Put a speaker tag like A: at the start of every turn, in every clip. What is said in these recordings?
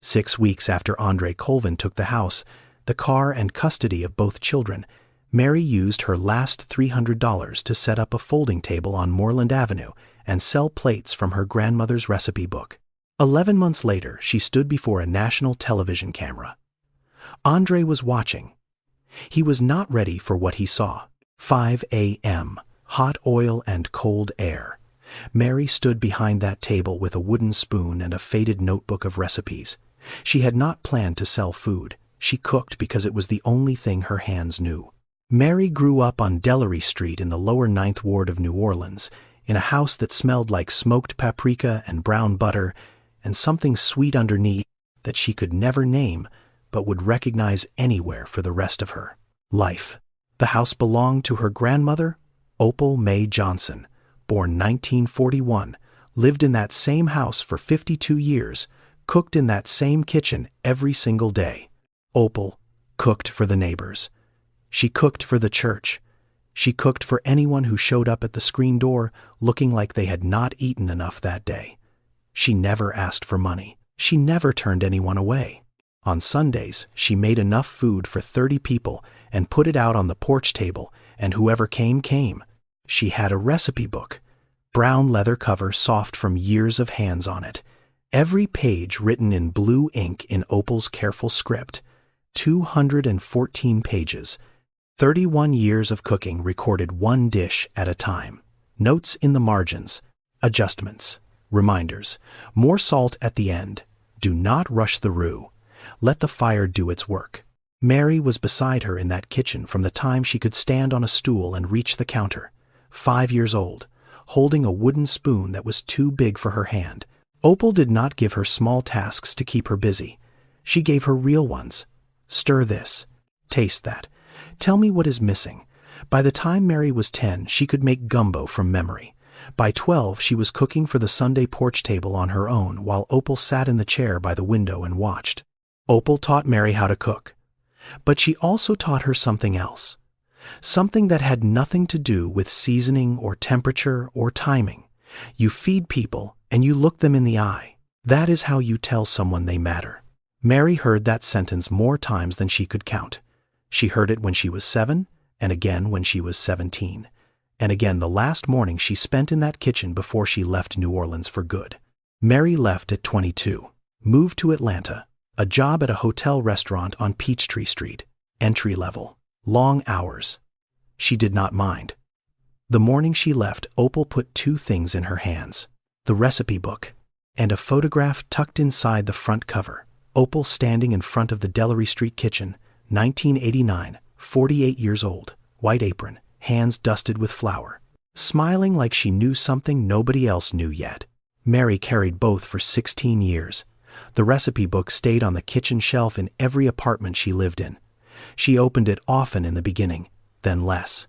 A: 6 weeks after Andre Colvin took the house, the car, and custody of both children, Mary used her last $300 to set up a folding table on Moreland Avenue and sell plates from her grandmother's recipe book. 11 months later, she stood before a national television camera. Andre was watching. He was not ready for what he saw. 5 a.m., hot oil and cold air. Mary stood behind that table with a wooden spoon and a faded notebook of recipes. She had not planned to sell food. She cooked because it was the only thing her hands knew. Mary grew up on Delary Street in the lower 9th Ward of New Orleans, in a house that smelled like smoked paprika and brown butter, and something sweet underneath that she could never name but would recognize anywhere for the rest of her life. The house belonged to her grandmother, Opel May Johnson, born 1941, lived in that same house for 52 years, cooked in that same kitchen every single day. Opel cooked for the neighbors. She cooked for the church. She cooked for anyone who showed up at the screen door looking like they had not eaten enough that day. She never asked for money. She never turned anyone away. On Sundays, she made enough food for 30 people and put it out on the porch table, and whoever came, came. She had a recipe book, brown leather cover soft from years of hands on it, every page written in blue ink in Opel's careful script, 214 pages, 31 years of cooking recorded one dish at a time. Notes in the margins, adjustments, reminders, more salt at the end, do not rush the roux, let the fire do its work. Mary was beside her in that kitchen from the time she could stand on a stool and reach the counter, 5 years old, holding a wooden spoon that was too big for her hand. Opel did not give her small tasks to keep her busy. She gave her real ones. Stir this. Taste that. Tell me what is missing. By the time Mary was 10, she could make gumbo from memory. By 12, she was cooking for the Sunday porch table on her own while Opel sat in the chair by the window and watched. Opel taught Mary how to cook. But she also taught her something else. Something that had nothing to do with seasoning or temperature or timing. You feed people and you look them in the eye. That is how you tell someone they matter. Mary heard that sentence more times than she could count. She heard it when she was 7, and again when she was 17, and again the last morning she spent in that kitchen before she left New Orleans for good. Mary left at 22, moved to Atlanta, a job at a hotel restaurant on Peachtree Street, entry level, long hours. She did not mind. The morning she left, Opel put 2 things in her hands, the recipe book and a photograph tucked inside the front cover. Opel standing in front of the Delary Street kitchen, 1989, 48 years old, white apron, hands dusted with flour, smiling like she knew something nobody else knew yet. Mary carried both for 16 years. The recipe book stayed on the kitchen shelf in every apartment she lived in. She opened it often in the beginning, then less.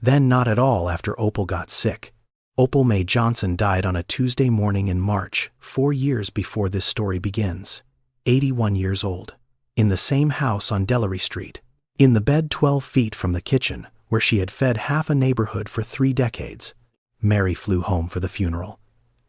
A: Then not at all after Opel got sick. Opel May Johnson died on a Tuesday morning in March, 4 years before this story begins. 81 years old. In the same house on Delary Street. In the bed 12 feet from the kitchen, where she had fed half a neighborhood for 3 decades. Mary flew home for the funeral.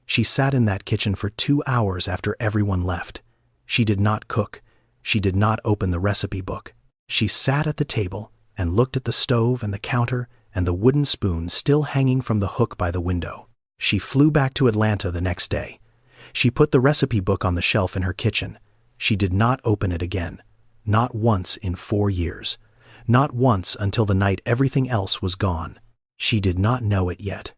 A: She sat in that kitchen for 2 hours after everyone left. She did not cook. She did not open the recipe book. She sat at the table and looked at the stove and the counter and the wooden spoon still hanging from the hook by the window. She flew back to Atlanta the next day. She put the recipe book on the shelf in her kitchen. She did not open it again. Not once in 4 years. Not once until the night everything else was gone. She did not know it yet.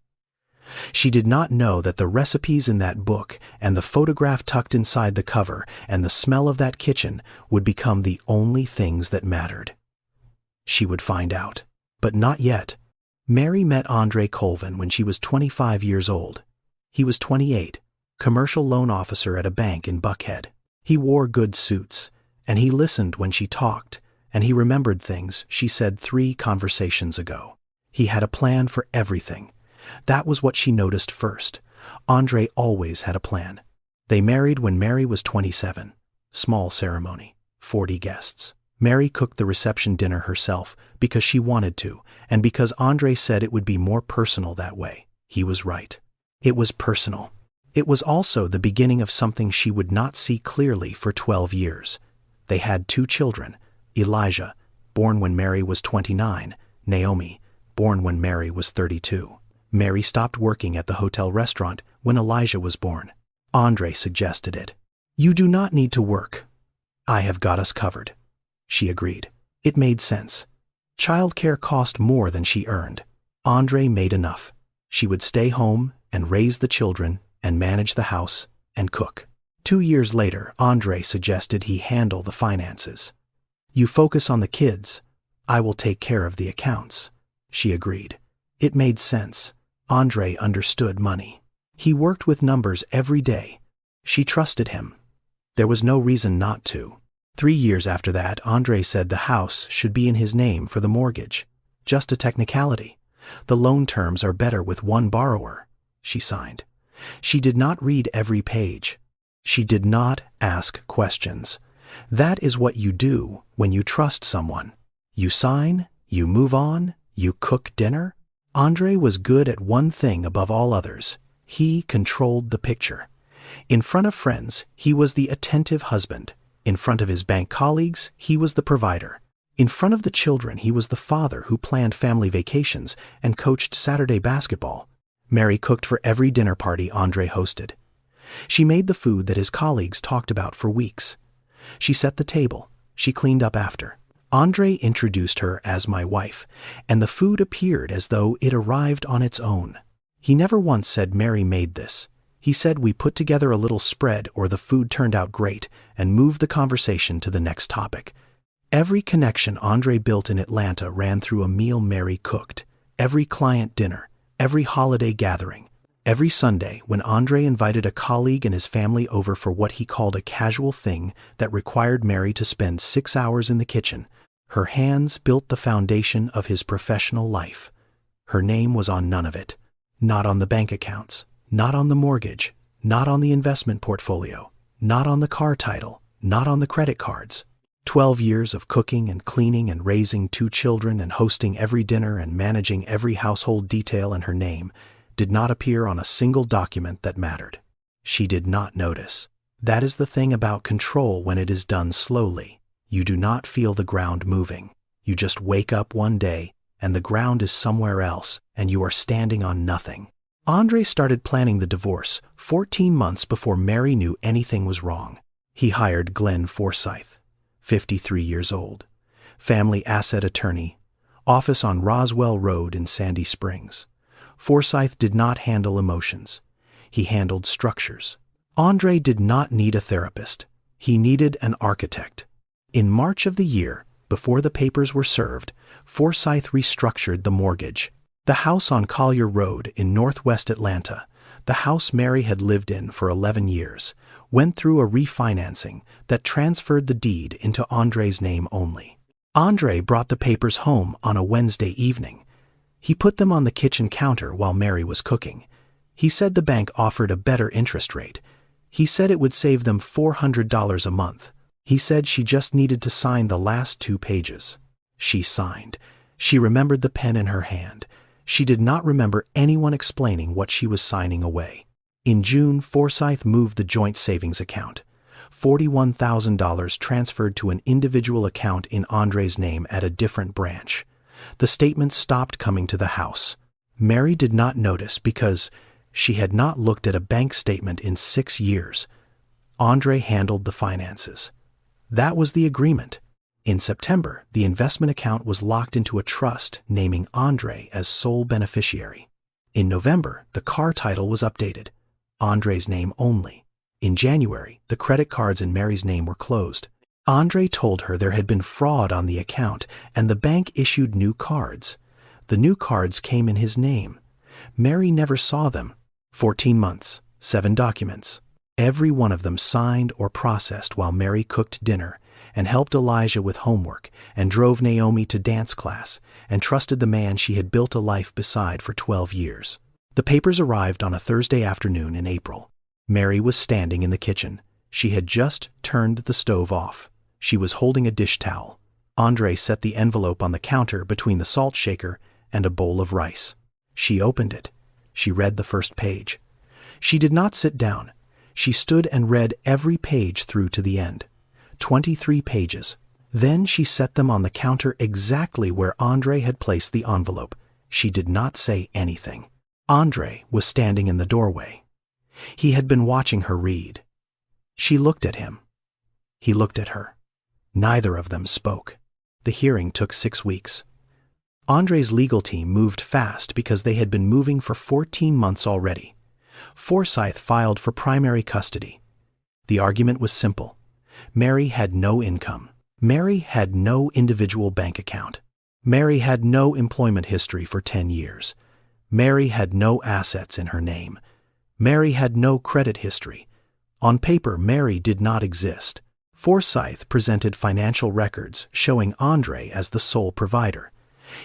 A: She did not know that the recipes in that book and the photograph tucked inside the cover and the smell of that kitchen would become the only things that mattered. She would find out. But not yet. Mary met Andre Colvin when she was 25 years old. He was 28, commercial loan officer at a bank in Buckhead. He wore good suits, and he listened when she talked, and he remembered things she said 3 conversations ago. He had a plan for everything. That was what she noticed first. Andre always had a plan. They married when Mary was 27. Small ceremony, 40 guests. Mary cooked the reception dinner herself because she wanted to, and because Andre said it would be more personal that way. He was right. It was personal. It was also the beginning of something she would not see clearly for 12 years. They had 2 children, Elijah, born when Mary was 29, Naomi, born when Mary was 32. Mary stopped working at the hotel restaurant when Elijah was born. Andre suggested it. "You do not need to work. I have got us covered." She agreed. It made sense. Childcare cost more than she earned. Andre made enough. She would stay home and raise the children and manage the house and cook. 2 years later, Andre suggested he handle the finances. "You focus on the kids. I will take care of the accounts." She agreed. It made sense. Andre understood money. He worked with numbers every day. She trusted him. There was no reason not to. 3 years after that, Andre said the house should be in his name for the mortgage. Just a technicality. The loan terms are better with one borrower. She signed. She did not read every page. She did not ask questions. That is what you do when you trust someone. You sign, you move on, you cook dinner. Andre was good at one thing above all others. He controlled the picture. In front of friends, he was the attentive husband. In front of his bank colleagues, he was the provider. In front of the children, he was the father who planned family vacations and coached Saturday basketball. Mary cooked for every dinner party Andre hosted. She made the food that his colleagues talked about for weeks. She set the table. She cleaned up after. Andre introduced her as my wife, and the food appeared as though it arrived on its own. He never once said Mary made this. He said we put together a little spread or the food turned out great and moved the conversation to the next topic. Every connection Andre built in Atlanta ran through a meal Mary cooked. Every client dinner, every holiday gathering, every Sunday when Andre invited a colleague and his family over for what he called a casual thing that required Mary to spend 6 hours in the kitchen, her hands built the foundation of his professional life. Her name was on none of it. Not on the bank accounts, not on the mortgage, not on the investment portfolio, not on the car title, not on the credit cards. 12 years of cooking and cleaning and raising 2 children and hosting every dinner and managing every household detail in her name did not appear on a single document that mattered. She did not notice. That is the thing about control when it is done slowly. You do not feel the ground moving. You just wake up one day and the ground is somewhere else and you are standing on nothing. Andre started planning the divorce 14 months before Mary knew anything was wrong. He hired Glenn Forsyth, 53 years old, family asset attorney, office on Roswell Road in Sandy Springs. Forsyth did not handle emotions. He handled structures. Andre did not need a therapist. He needed an architect. In March of the year, before the papers were served, Forsyth restructured the mortgage. The house on Collier Road in northwest Atlanta, the house Mary had lived in for 11 years, went through a refinancing that transferred the deed into Andre's name only. Andre brought the papers home on a Wednesday evening. He put them on the kitchen counter while Mary was cooking. He said the bank offered a better interest rate. He said it would save them $400 a month. He said she just needed to sign the last 2 pages. She signed. She remembered the pen in her hand. She did not remember anyone explaining what she was signing away. In June, Forsyth moved the joint savings account. $41,000 transferred to an individual account in Andre's name at a different branch. The statements stopped coming to the house. Mary did not notice because she had not looked at a bank statement in 6 years. Andre handled the finances. That was the agreement. In September, the investment account was locked into a trust naming Andre as sole beneficiary. In November, the car title was updated. Andre's name only. In January, the credit cards in Mary's name were closed. Andre told her there had been fraud on the account and the bank issued new cards. The new cards came in his name. Mary never saw them. 14 months, 7 documents. Every one of them signed or processed while Mary cooked dinner and helped Elijah with homework and drove Naomi to dance class and trusted the man she had built a life beside for 12 years. The papers arrived on a Thursday afternoon in April. Mary was standing in the kitchen. She had just turned the stove off. She was holding a dish towel. Andre set the envelope on the counter between the salt shaker and a bowl of rice. She opened it. She read the first page. She did not sit down. She stood and read every page through to the end. 23 pages. Then she set them on the counter exactly where Andre had placed the envelope. She did not say anything. Andre was standing in the doorway. He had been watching her read. She looked at him. He looked at her. Neither of them spoke. The hearing took 6 weeks. Andre's legal team moved fast because they had been moving for 14 months already. Forsyth filed for primary custody. The argument was simple. Mary had no income. Mary had no individual bank account. Mary had no employment history for 10 years. Mary had no assets in her name. Mary had no credit history. On paper, Mary did not exist. Forsyth presented financial records showing Andre as the sole provider.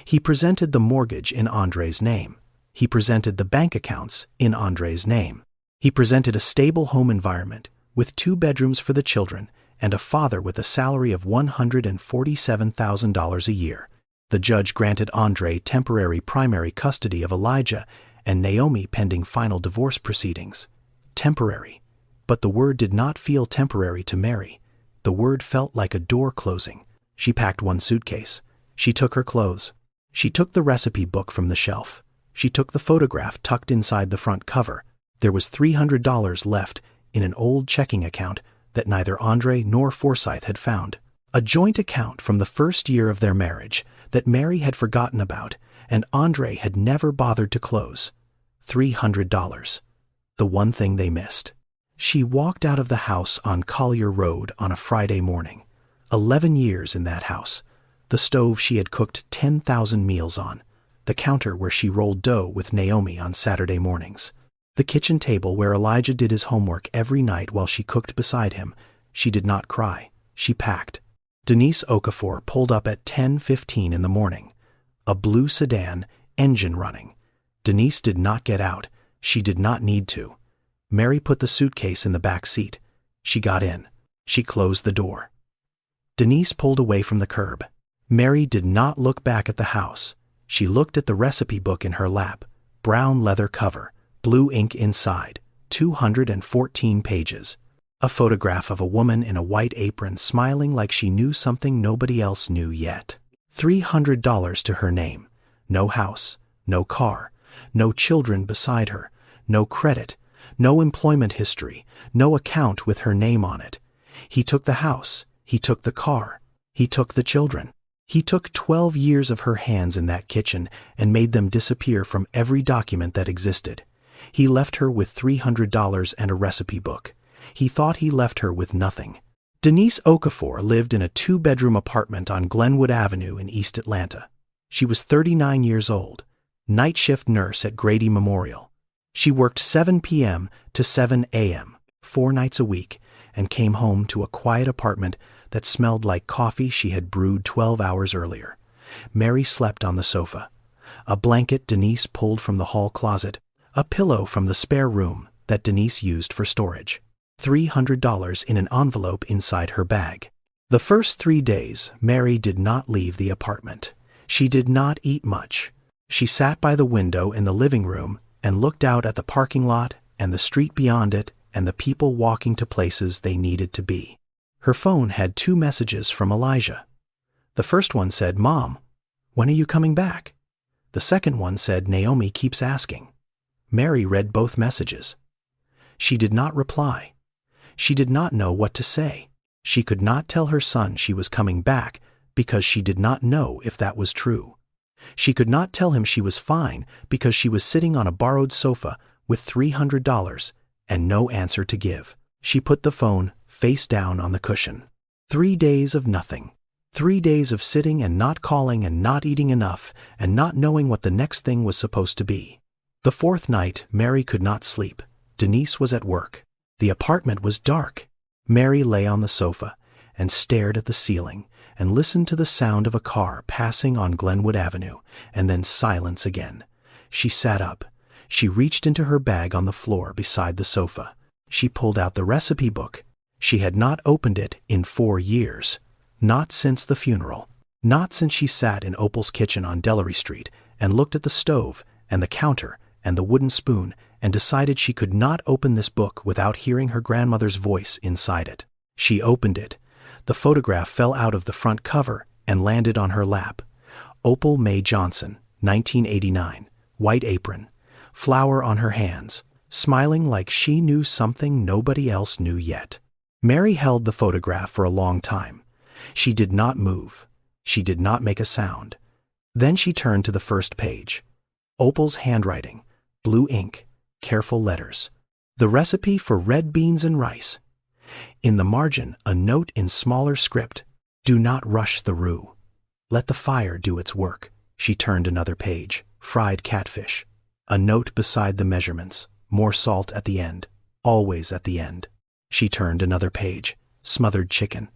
A: He presented the mortgage in Andre's name. He presented the bank accounts in Andre's name. He presented a stable home environment with 2 bedrooms for the children and a father with a salary of $147,000 a year. The judge granted Andre temporary primary custody of Elijah and Naomi pending final divorce proceedings. Temporary. But the word did not feel temporary to Mary. The word felt like a door closing. She packed 1 suitcase. She took her clothes. She took the recipe book from the shelf. She took the photograph tucked inside the front cover. There was $300 left in an old checking account that neither Andre nor Forsyth had found. A joint account from the first year of their marriage that Mary had forgotten about and Andre had never bothered to close. $300. The one thing they missed. She walked out of the house on Collier Road on a Friday morning. 11 years in that house. The stove she had cooked 10,000 meals on. The counter where she rolled dough with Naomi on Saturday mornings. The kitchen table where Elijah did his homework every night while she cooked beside him. She did not cry. She packed. Denise Okafor pulled up at 10:15 in the morning. A blue sedan, engine running. Denise did not get out. She did not need to. Mary put the suitcase in the back seat. She got in. She closed the door. Denise pulled away from the curb. Mary did not look back at the house. She looked at the recipe book in her lap. Brown leather cover. Blue ink inside, 214 pages. A photograph of a woman in a white apron smiling like she knew something nobody else knew yet. $300 to her name. No house, no car, no children beside her, no credit, no employment history, no account with her name on it. He took the house, he took the car, he took the children. He took 12 years of her hands in that kitchen and made them disappear from every document that existed. He left her with $300 and a recipe book. He thought he left her with nothing. Denise Okafor lived in a 2-bedroom apartment on Glenwood Avenue in East Atlanta. She was 39 years old, night shift nurse at Grady Memorial. She worked 7 p.m. to 7 a.m., 4 nights a week, and came home to a quiet apartment that smelled like coffee she had brewed 12 hours earlier. Mary slept on the sofa. A blanket Denise pulled from the hall closet. A pillow from the spare room that Denise used for storage. $300 in an envelope inside her bag. The first 3 days, Mary did not leave the apartment. She did not eat much. She sat by the window in the living room and looked out at the parking lot and the street beyond it and the people walking to places they needed to be. Her phone had 2 messages from Elijah. The first one said, "Mom, when are you coming back?" The second one said, "Naomi keeps asking." Mary read both messages. She did not reply. She did not know what to say. She could not tell her son she was coming back because she did not know if that was true. She could not tell him she was fine because she was sitting on a borrowed sofa with $300 and no answer to give. She put the phone face down on the cushion. 3 days of nothing. 3 days of sitting and not calling and not eating enough and not knowing what the next thing was supposed to be. The 4th night, Mary could not sleep. Denise was at work. The apartment was dark. Mary lay on the sofa and stared at the ceiling and listened to the sound of a car passing on Glenwood Avenue and then silence again. She sat up. She reached into her bag on the floor beside the sofa. She pulled out the recipe book. She had not opened it in 4 years. Not since the funeral. Not since she sat in Opel's kitchen on Delary Street and looked at the stove and the counter and the wooden spoon and decided she could not open this book without hearing her grandmother's voice inside it. She opened it. The photograph fell out of the front cover and landed on her lap. Opel May Johnson, 1989, white apron, flower on her hands, smiling like she knew something nobody else knew yet. Mary held the photograph for a long time. She did not move. She did not make a sound. Then she turned to the first page. Opel's handwriting, blue ink, careful letters. The recipe for red beans and rice. In the margin, a note in smaller script. Do not rush the roux. Let the fire do its work. She turned another page. Fried catfish. A note beside the measurements. More salt at the end. Always at the end. She turned another page. Smothered chicken.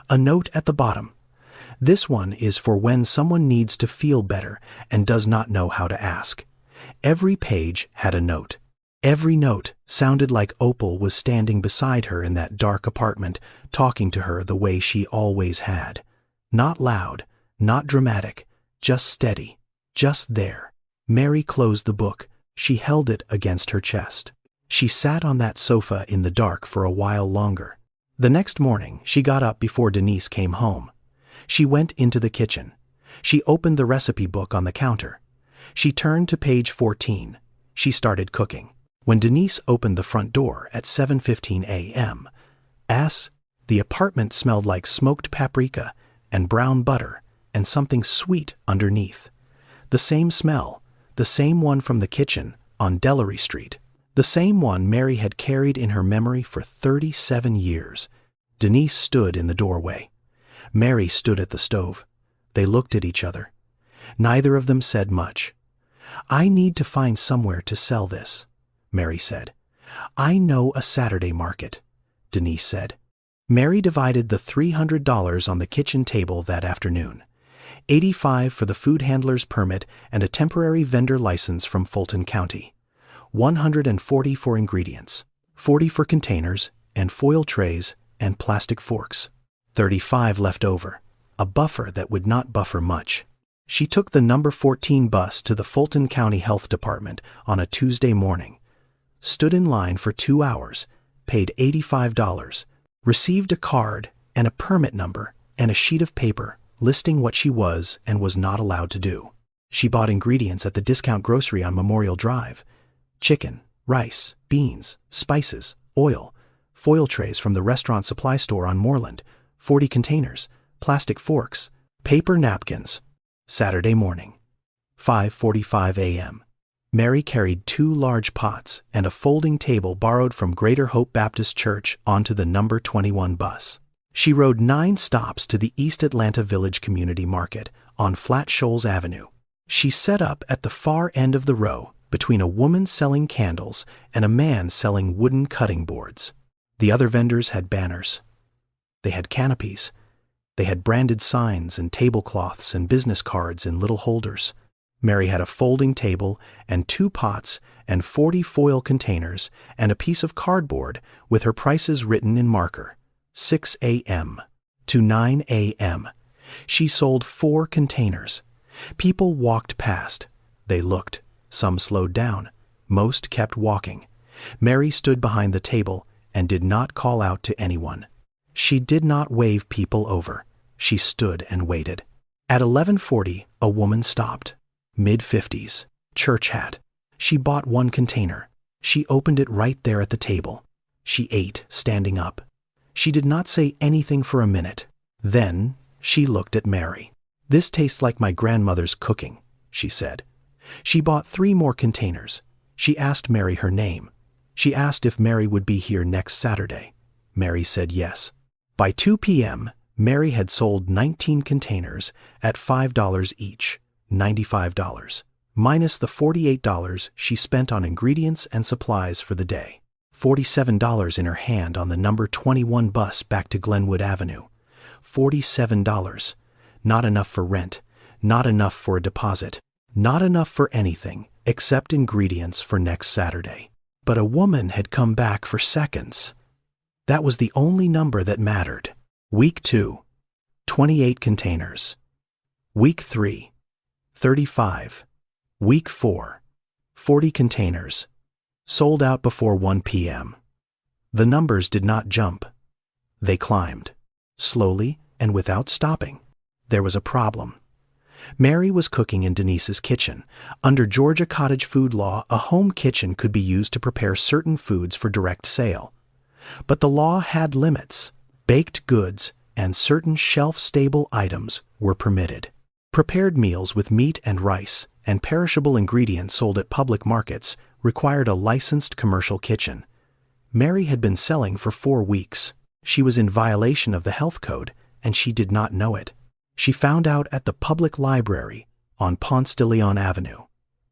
A: A note at the bottom. This one is for when someone needs to feel better and does not know how to ask. Every page had a note. Every note sounded like Opel was standing beside her in that dark apartment, talking to her the way she always had. Not loud, not dramatic, just steady, just there. Mary closed the book. She held it against her chest. She sat on that sofa in the dark for a while longer. The next morning, she got up before Denise came home. She went into the kitchen. She opened the recipe book on the counter. She turned to page 14. She started cooking. When Denise opened the front door at 7:15 a.m., the apartment smelled like smoked paprika and brown butter and something sweet underneath. The same smell, the same one from the kitchen on Delary Street, the same one Mary had carried in her memory for 37 years. Denise stood in the doorway. Mary stood at the stove. They looked at each other. Neither of them said much. I need to find somewhere to sell this, Mary said. I know a Saturday market, Denise said. Mary divided the $300 on the kitchen table that afternoon. $85 for the food handler's permit and a temporary vendor license from Fulton County. $140 for ingredients, $40 for containers and foil trays and plastic forks. $35 left over, a buffer that would not buffer much. She took the number 14 bus to the Fulton County Health Department on a Tuesday morning, stood in line for 2 hours, paid $85, received a card and a permit number and a sheet of paper listing what she was and was not allowed to do. She bought ingredients at the discount grocery on Memorial Drive: chicken, rice, beans, spices, oil, foil trays from the restaurant supply store on Moreland, 40 containers, plastic forks, paper napkins. Saturday morning, 5:45 a.m. Mary carried 2 large pots and a folding table borrowed from Greater Hope Baptist Church onto the number 21 bus. She rode 9 stops to the East Atlanta Village Community Market on Flat Shoals Avenue. She set up at the far end of the row between a woman selling candles and a man selling wooden cutting boards. The other vendors had banners. They had canopies. They had branded signs and tablecloths and business cards in little holders. Mary had a folding table and 2 pots and 40 foil containers and a piece of cardboard with her prices written in marker. 6 a.m. to 9 a.m. She sold 4 containers. People walked past. They looked. Some slowed down. Most kept walking. Mary stood behind the table and did not call out to anyone. She did not wave people over. She stood and waited. At 11:40, a woman stopped. Mid-50s, church hat. She bought 1 container. She opened it right there at the table. She ate, standing up. She did not say anything for a minute. Then she looked at Mary. This tastes like my grandmother's cooking, she said. She bought 3 more containers. She asked Mary her name. She asked if Mary would be here next Saturday. Mary said yes. By 2 p.m., Mary had sold 19 containers at $5 each, $95, minus the $48 she spent on ingredients and supplies for the day. $47 in her hand on the number 21 bus back to Glenwood Avenue. $47. Not enough for rent, not enough for a deposit, not enough for anything except ingredients for next Saturday. But a woman had come back for seconds. That was the only number that mattered. Week 2, 28 containers. Week 3, 35. Week 4, 40 containers. Sold out before 1 p.m. The numbers did not jump. They climbed. Slowly and without stopping. There was a problem. Mary was cooking in Denise's kitchen. Under Georgia cottage food law, a home kitchen could be used to prepare certain foods for direct sale. But the law had limits. Baked goods and certain shelf-stable items were permitted. Prepared meals with meat and rice and perishable ingredients sold at public markets required a licensed commercial kitchen. Mary had been selling for 4 weeks. She was in violation of the health code, and she did not know it. She found out at the public library on Ponce de Leon Avenue.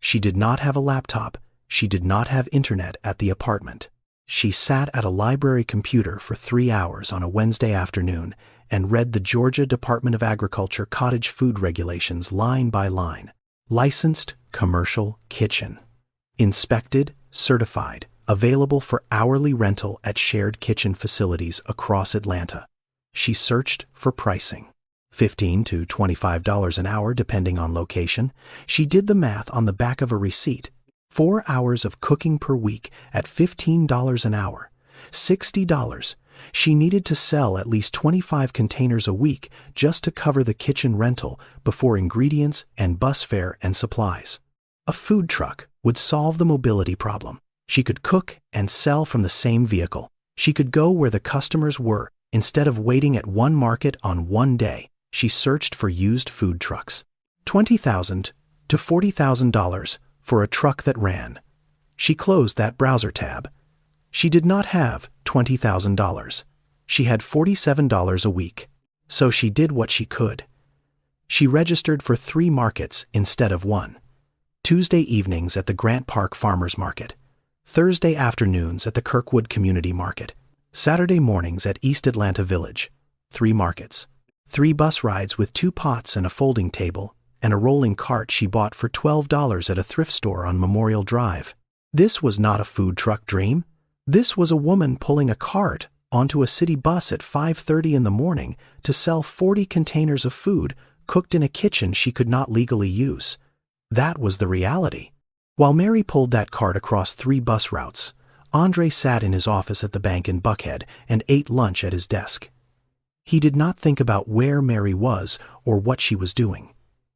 A: She did not have a laptop. She did not have internet at the apartment. She sat at a library computer for 3 hours on a Wednesday afternoon and read the Georgia Department of Agriculture cottage food regulations line by line. Licensed commercial kitchen. Inspected, certified, available for hourly rental at shared kitchen facilities across Atlanta. She searched for pricing. $15 to $25 an hour depending on location. She did the math on the back of a receipt. 4 hours of cooking per week at $15 an hour. $60. She needed to sell at least 25 containers a week just to cover the kitchen rental before ingredients and bus fare and supplies. A food truck would solve the mobility problem. She could cook and sell from the same vehicle. She could go where the customers were. Instead of waiting at one market on one day, she searched for used food trucks. $20,000 to $40,000 for a truck that ran. She closed that browser tab. She did not have $20,000. She had $47 a week. So she did what she could. She registered for 3 markets instead of 1. Tuesday evenings at the Grant Park Farmers Market. Thursday afternoons at the Kirkwood Community Market. Saturday mornings at East Atlanta Village. 3 markets. 3 bus rides with 2 pots and a folding table, and a rolling cart she bought for $12 at a thrift store on Memorial Drive. This was not a food truck dream. This was a woman pulling a cart onto a city bus at 5:30 in the morning to sell 40 containers of food cooked in a kitchen she could not legally use. That was the reality. While Mary pulled that cart across 3 bus routes, Andre sat in his office at the bank in Buckhead and ate lunch at his desk. He did not think about where Mary was or what she was doing.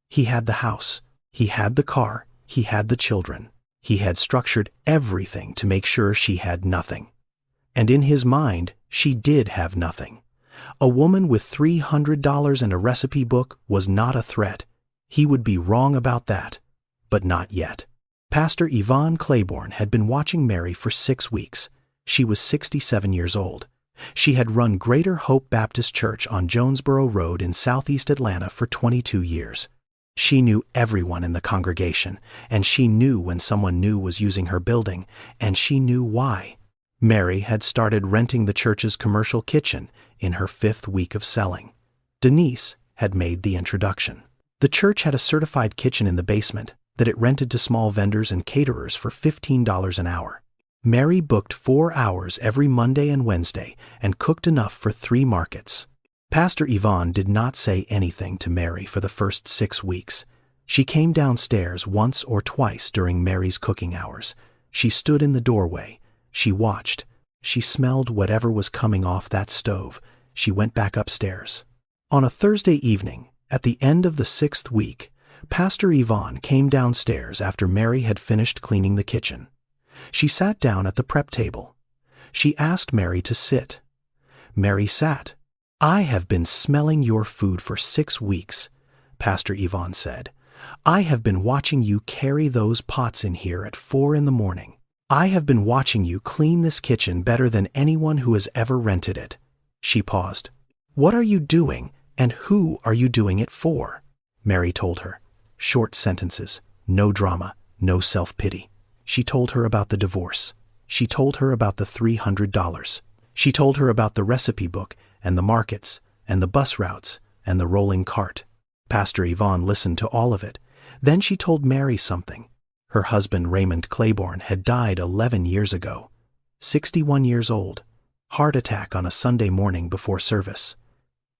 A: He had the house. He had the car. He had the children. He had structured everything to make sure she had nothing. And in his mind, she did have nothing. A woman with $300 and a recipe book was not a threat. He would be wrong about that. But not yet. Pastor Yvonne Claiborne had been watching Mary for 6 weeks. She was 67 years old. She had run Greater Hope Baptist Church on Jonesboro Road in southeast Atlanta for 22 years. She knew everyone in the congregation, and she knew when someone new was using her building, and she knew why. Mary had started renting the church's commercial kitchen in her 5th week of selling. Denise had made the introduction. The church had a certified kitchen in the basement that it rented to small vendors and caterers for $15 an hour. Mary booked 4 hours every Monday and Wednesday and cooked enough for 3 markets. Pastor Yvonne did not say anything to Mary for the first 6 weeks. She came downstairs once or twice during Mary's cooking hours. She stood in the doorway. She watched. She smelled whatever was coming off that stove. She went back upstairs. On a Thursday evening, at the end of the 6th week, Pastor Yvonne came downstairs after Mary had finished cleaning the kitchen. She sat down at the prep table. She asked Mary to sit. Mary sat. "I have been smelling your food for 6 weeks," Pastor Yvonne said. "I have been watching you carry those pots in here at 4 in the morning. I have been watching you clean this kitchen better than anyone who has ever rented it." She paused. "What are you doing, and who are you doing it for?" Mary told her. Short sentences, no drama, no self-pity. She told her about the divorce. She told her about the $300. She told her about the recipe book and the markets and the bus routes and the rolling cart. Pastor Yvonne listened to all of it. Then she told Mary something. Her husband, Raymond Claiborne, had died 11 years ago. 61 years old. Heart attack on a Sunday morning before service.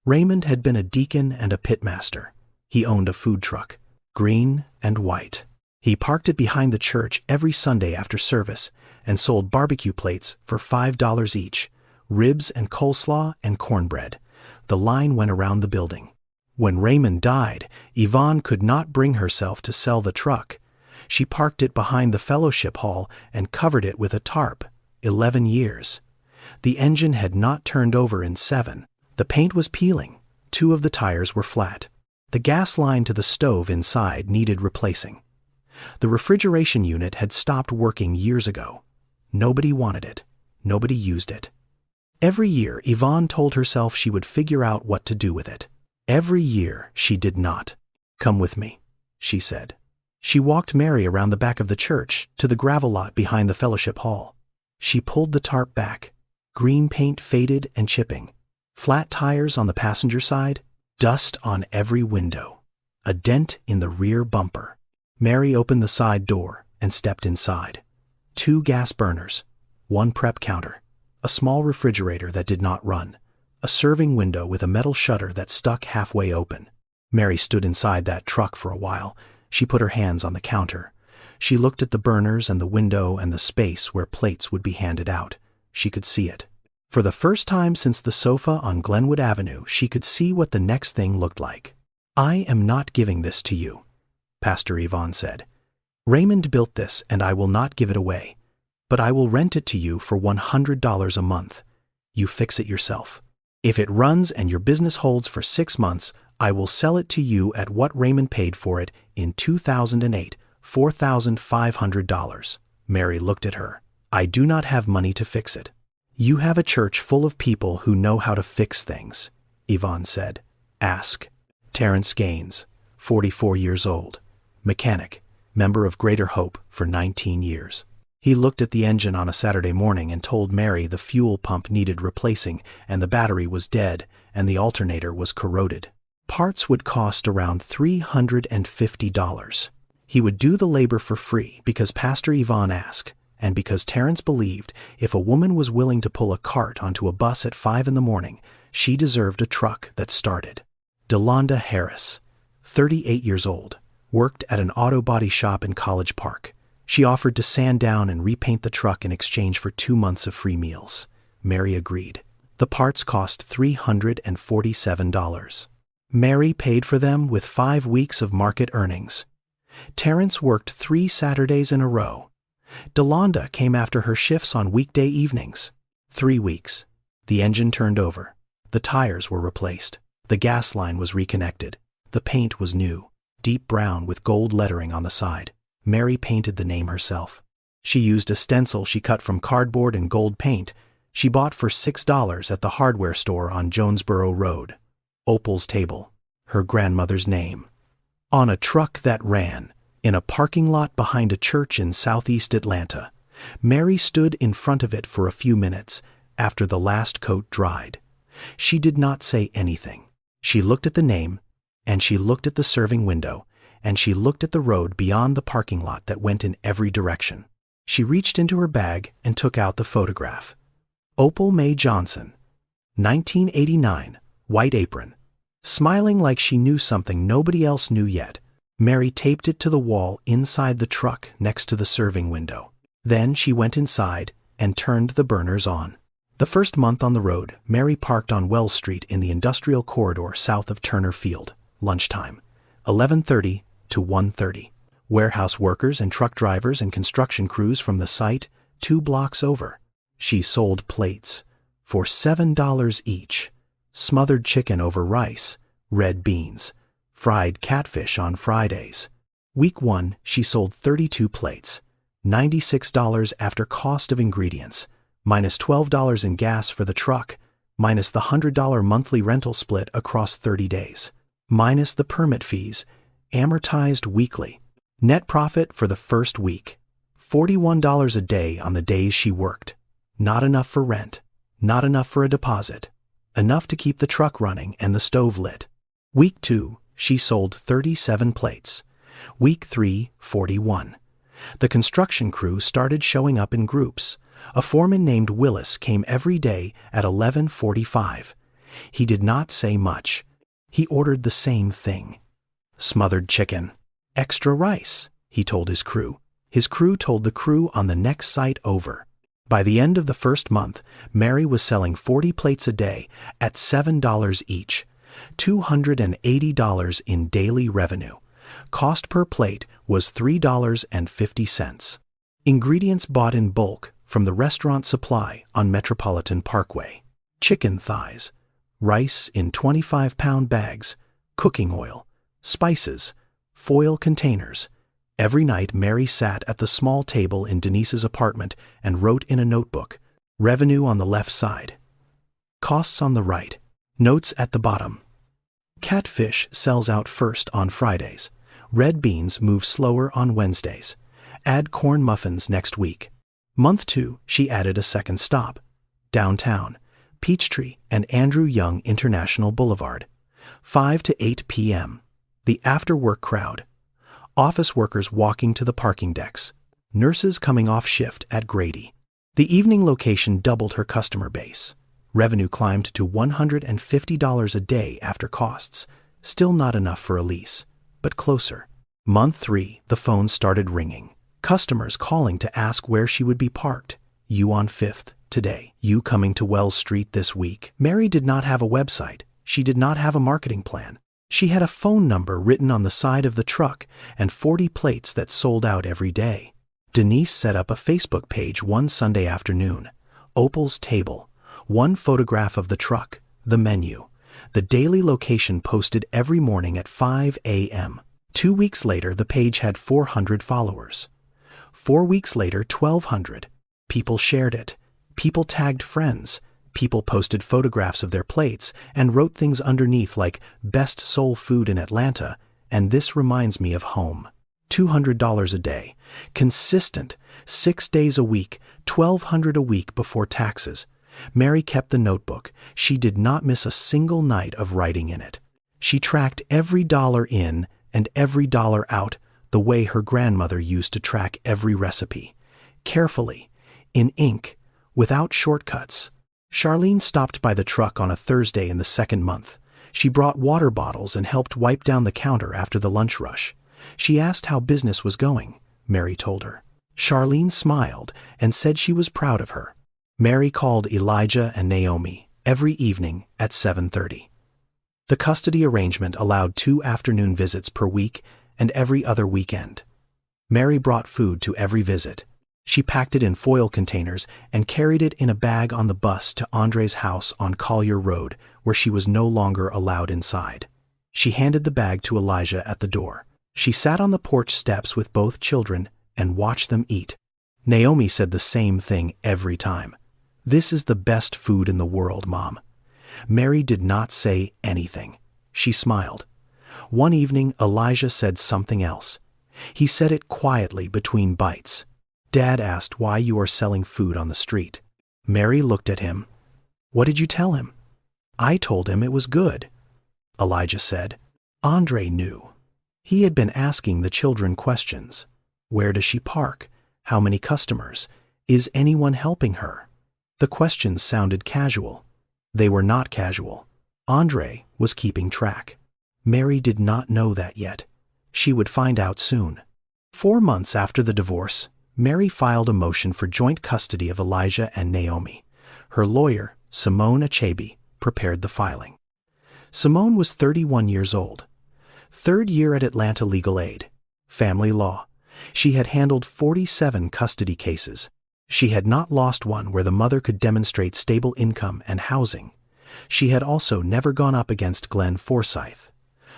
A: Raymond had been a deacon and a pitmaster. He owned a food truck, green and white. He parked it behind the church every Sunday after service and sold barbecue plates for $5 each, ribs and coleslaw and cornbread. The line went around the building. When Raymond died, Yvonne could not bring herself to sell the truck. She parked it behind the fellowship hall and covered it with a tarp. 11 years. The engine had not turned over in 7. The paint was peeling. 2 of the tires were flat. The gas line to the stove inside needed replacing. The refrigeration unit had stopped working years ago. Nobody wanted it. Nobody used it. Every year, Yvonne told herself she would figure out what to do with it. Every year, she did not. "Come with me," she said. She walked Mary around the back of the church to the gravel lot behind the fellowship hall. She pulled the tarp back. Green paint faded and chipping. Flat tires on the passenger side. Dust on every window. A dent in the rear bumper. Mary opened the side door and stepped inside. 2 gas burners. 1 prep counter. A small refrigerator that did not run. A serving window with a metal shutter that stuck halfway open. Mary stood inside that truck for a while. She put her hands on the counter. She looked at the burners and the window and the space where plates would be handed out. She could see it. For the first time since the sofa on Glenwood Avenue, she could see what the next thing looked like. "I am not giving this to you," Pastor Yvonne said. "Raymond built this and I will not give it away. But I will rent it to you for $100 a month. You fix it yourself. If it runs and your business holds for 6 months, I will sell it to you at what Raymond paid for it in 2008, $4,500. Mary looked at her. "I do not have money to fix it." "You have a church full of people who know how to fix things," Yvonne said. "Ask." Terrence Gaines, 44 years old, mechanic, member of Greater Hope for 19 years. He looked at the engine on a Saturday morning and told Mary the fuel pump needed replacing and the battery was dead and the alternator was corroded. Parts would cost around $350. He would do the labor for free because Pastor Yvonne asked, and because Terrence believed if a woman was willing to pull a cart onto a bus at 5 in the morning, she deserved a truck that started. Delonda Harris, 38 years old, worked at an auto body shop in College Park. She offered to sand down and repaint the truck in exchange for 2 months of free meals. Mary agreed. The parts cost $347. Mary paid for them with 5 weeks of market earnings. Terrence worked 3 Saturdays in a row. Delonda came after her shifts on weekday evenings. 3 weeks. The engine turned over. The tires were replaced. The gas line was reconnected. The paint was new, deep brown with gold lettering on the side. Mary painted the name herself. She used a stencil she cut from cardboard and gold paint she bought for $6 at the hardware store on Jonesboro Road. Opel's table, her grandmother's name. On a truck that ran, in a parking lot behind a church in southeast Atlanta, Mary stood in front of it for a few minutes after the last coat dried. She did not say anything. She looked at the name, and she looked at the serving window, and she looked at the road beyond the parking lot that went in every direction. She reached into her bag and took out the photograph. Opel May Johnson, 1989, white apron. Smiling like she knew something nobody else knew yet, Mary taped it to the wall inside the truck next to the serving window. Then she went inside and turned the burners on. The first month on the road, Mary parked on Wells Street in the industrial corridor south of Turner Field. Lunchtime, 11:30 to 1:30. Warehouse workers and truck drivers and construction crews from the site 2 blocks over. She sold plates for $7 each. Smothered chicken over rice, red beans, fried catfish on Fridays. Week 1, she sold 32 plates, $96 after cost of ingredients, minus $12 in gas for the truck, minus the $100 monthly rental split across 30 days, minus the permit fees, amortized weekly. Net profit for the first week, $41 a day on the days she worked. Not enough for rent, not enough for a deposit, enough to keep the truck running and the stove lit. Week 2, she sold 37 plates. Week 3, 41. The construction crew started showing up in groups. A foreman named Willis came every day at 11:45. He did not say much. He ordered the same thing. Smothered chicken, extra rice, he told his crew. His crew told the crew on the next site over. By the end of the first month, Mary was selling 40 plates a day at $7 each, $280 in daily revenue. Cost per plate was $3.50. Ingredients bought in bulk from the restaurant supply on Metropolitan Parkway. Chicken thighs, rice in 25-pound bags, cooking oil, spices, foil containers. Every night Mary sat at the small table in Denise's apartment and wrote in a notebook. Revenue on the left side, costs on the right, notes at the bottom. Catfish sells out first on Fridays. Red beans move slower on Wednesdays. Add corn muffins next week. Month 2, she added a second stop. Downtown, Peachtree and Andrew Young International Boulevard. 5 to 8 p.m. The after-work crowd. Office workers walking to the parking decks. Nurses coming off shift at Grady. The evening location doubled her customer base. Revenue climbed to $150 a day after costs. Still not enough for a lease, but closer. Month 3, the phone started ringing. Customers calling to ask where she would be parked. You on 5th today. You coming to Wells Street this week. Mary did not have a website. She did not have a marketing plan. She had a phone number written on the side of the truck and 40 plates that sold out every day. Denise set up a Facebook page one Sunday afternoon. Opel's table. One photograph of the truck, the menu. The daily location posted every morning at 5 a.m. 2 weeks later, the page had 400 followers. 4 weeks later, 1,200. People shared it. People tagged friends. People posted photographs of their plates and wrote things underneath like "Best soul food in Atlanta" and "This reminds me of home." $200 a day. Consistent. 6 days a week. $1,200 a week before taxes. Mary kept the notebook. She did not miss a single night of writing in it. She tracked every dollar in and every dollar out the way her grandmother used to track every recipe. Carefully, in ink, without shortcuts. Charlene stopped by the truck on a Thursday in the second month. She brought water bottles and helped wipe down the counter after the lunch rush. She asked how business was going. Mary told her. Charlene smiled and said she was proud of her. Mary called Elijah and Naomi every evening at 7:30. The custody arrangement allowed 2 afternoon visits per week and every other weekend. Mary brought food to every visit. She packed it in foil containers and carried it in a bag on the bus to Andre's house on Collier Road, where she was no longer allowed inside. She handed the bag to Elijah at the door. She sat on the porch steps with both children and watched them eat. Naomi said the same thing every time. "This is the best food in the world, Mom." Mary did not say anything. She smiled. One evening, Elijah said something else. He said it quietly between bites. Dad asked why you are selling food on the street. Mary looked at him. "What did you tell him?" "I told him it was good," Elijah said. Andre knew. He had been asking the children questions. Where does she park? How many customers? Is anyone helping her? The questions sounded casual. They were not casual. Andre was keeping track. Mary did not know that yet. She would find out soon. 4 months after the divorce, Mary filed a motion for joint custody of Elijah and Naomi. Her lawyer, Simone Achebe, prepared the filing. Simone was 31 years old. 3rd year at Atlanta Legal Aid. Family law. She had handled 47 custody cases. She had not lost one where the mother could demonstrate stable income and housing. She had also never gone up against Glenn Forsyth.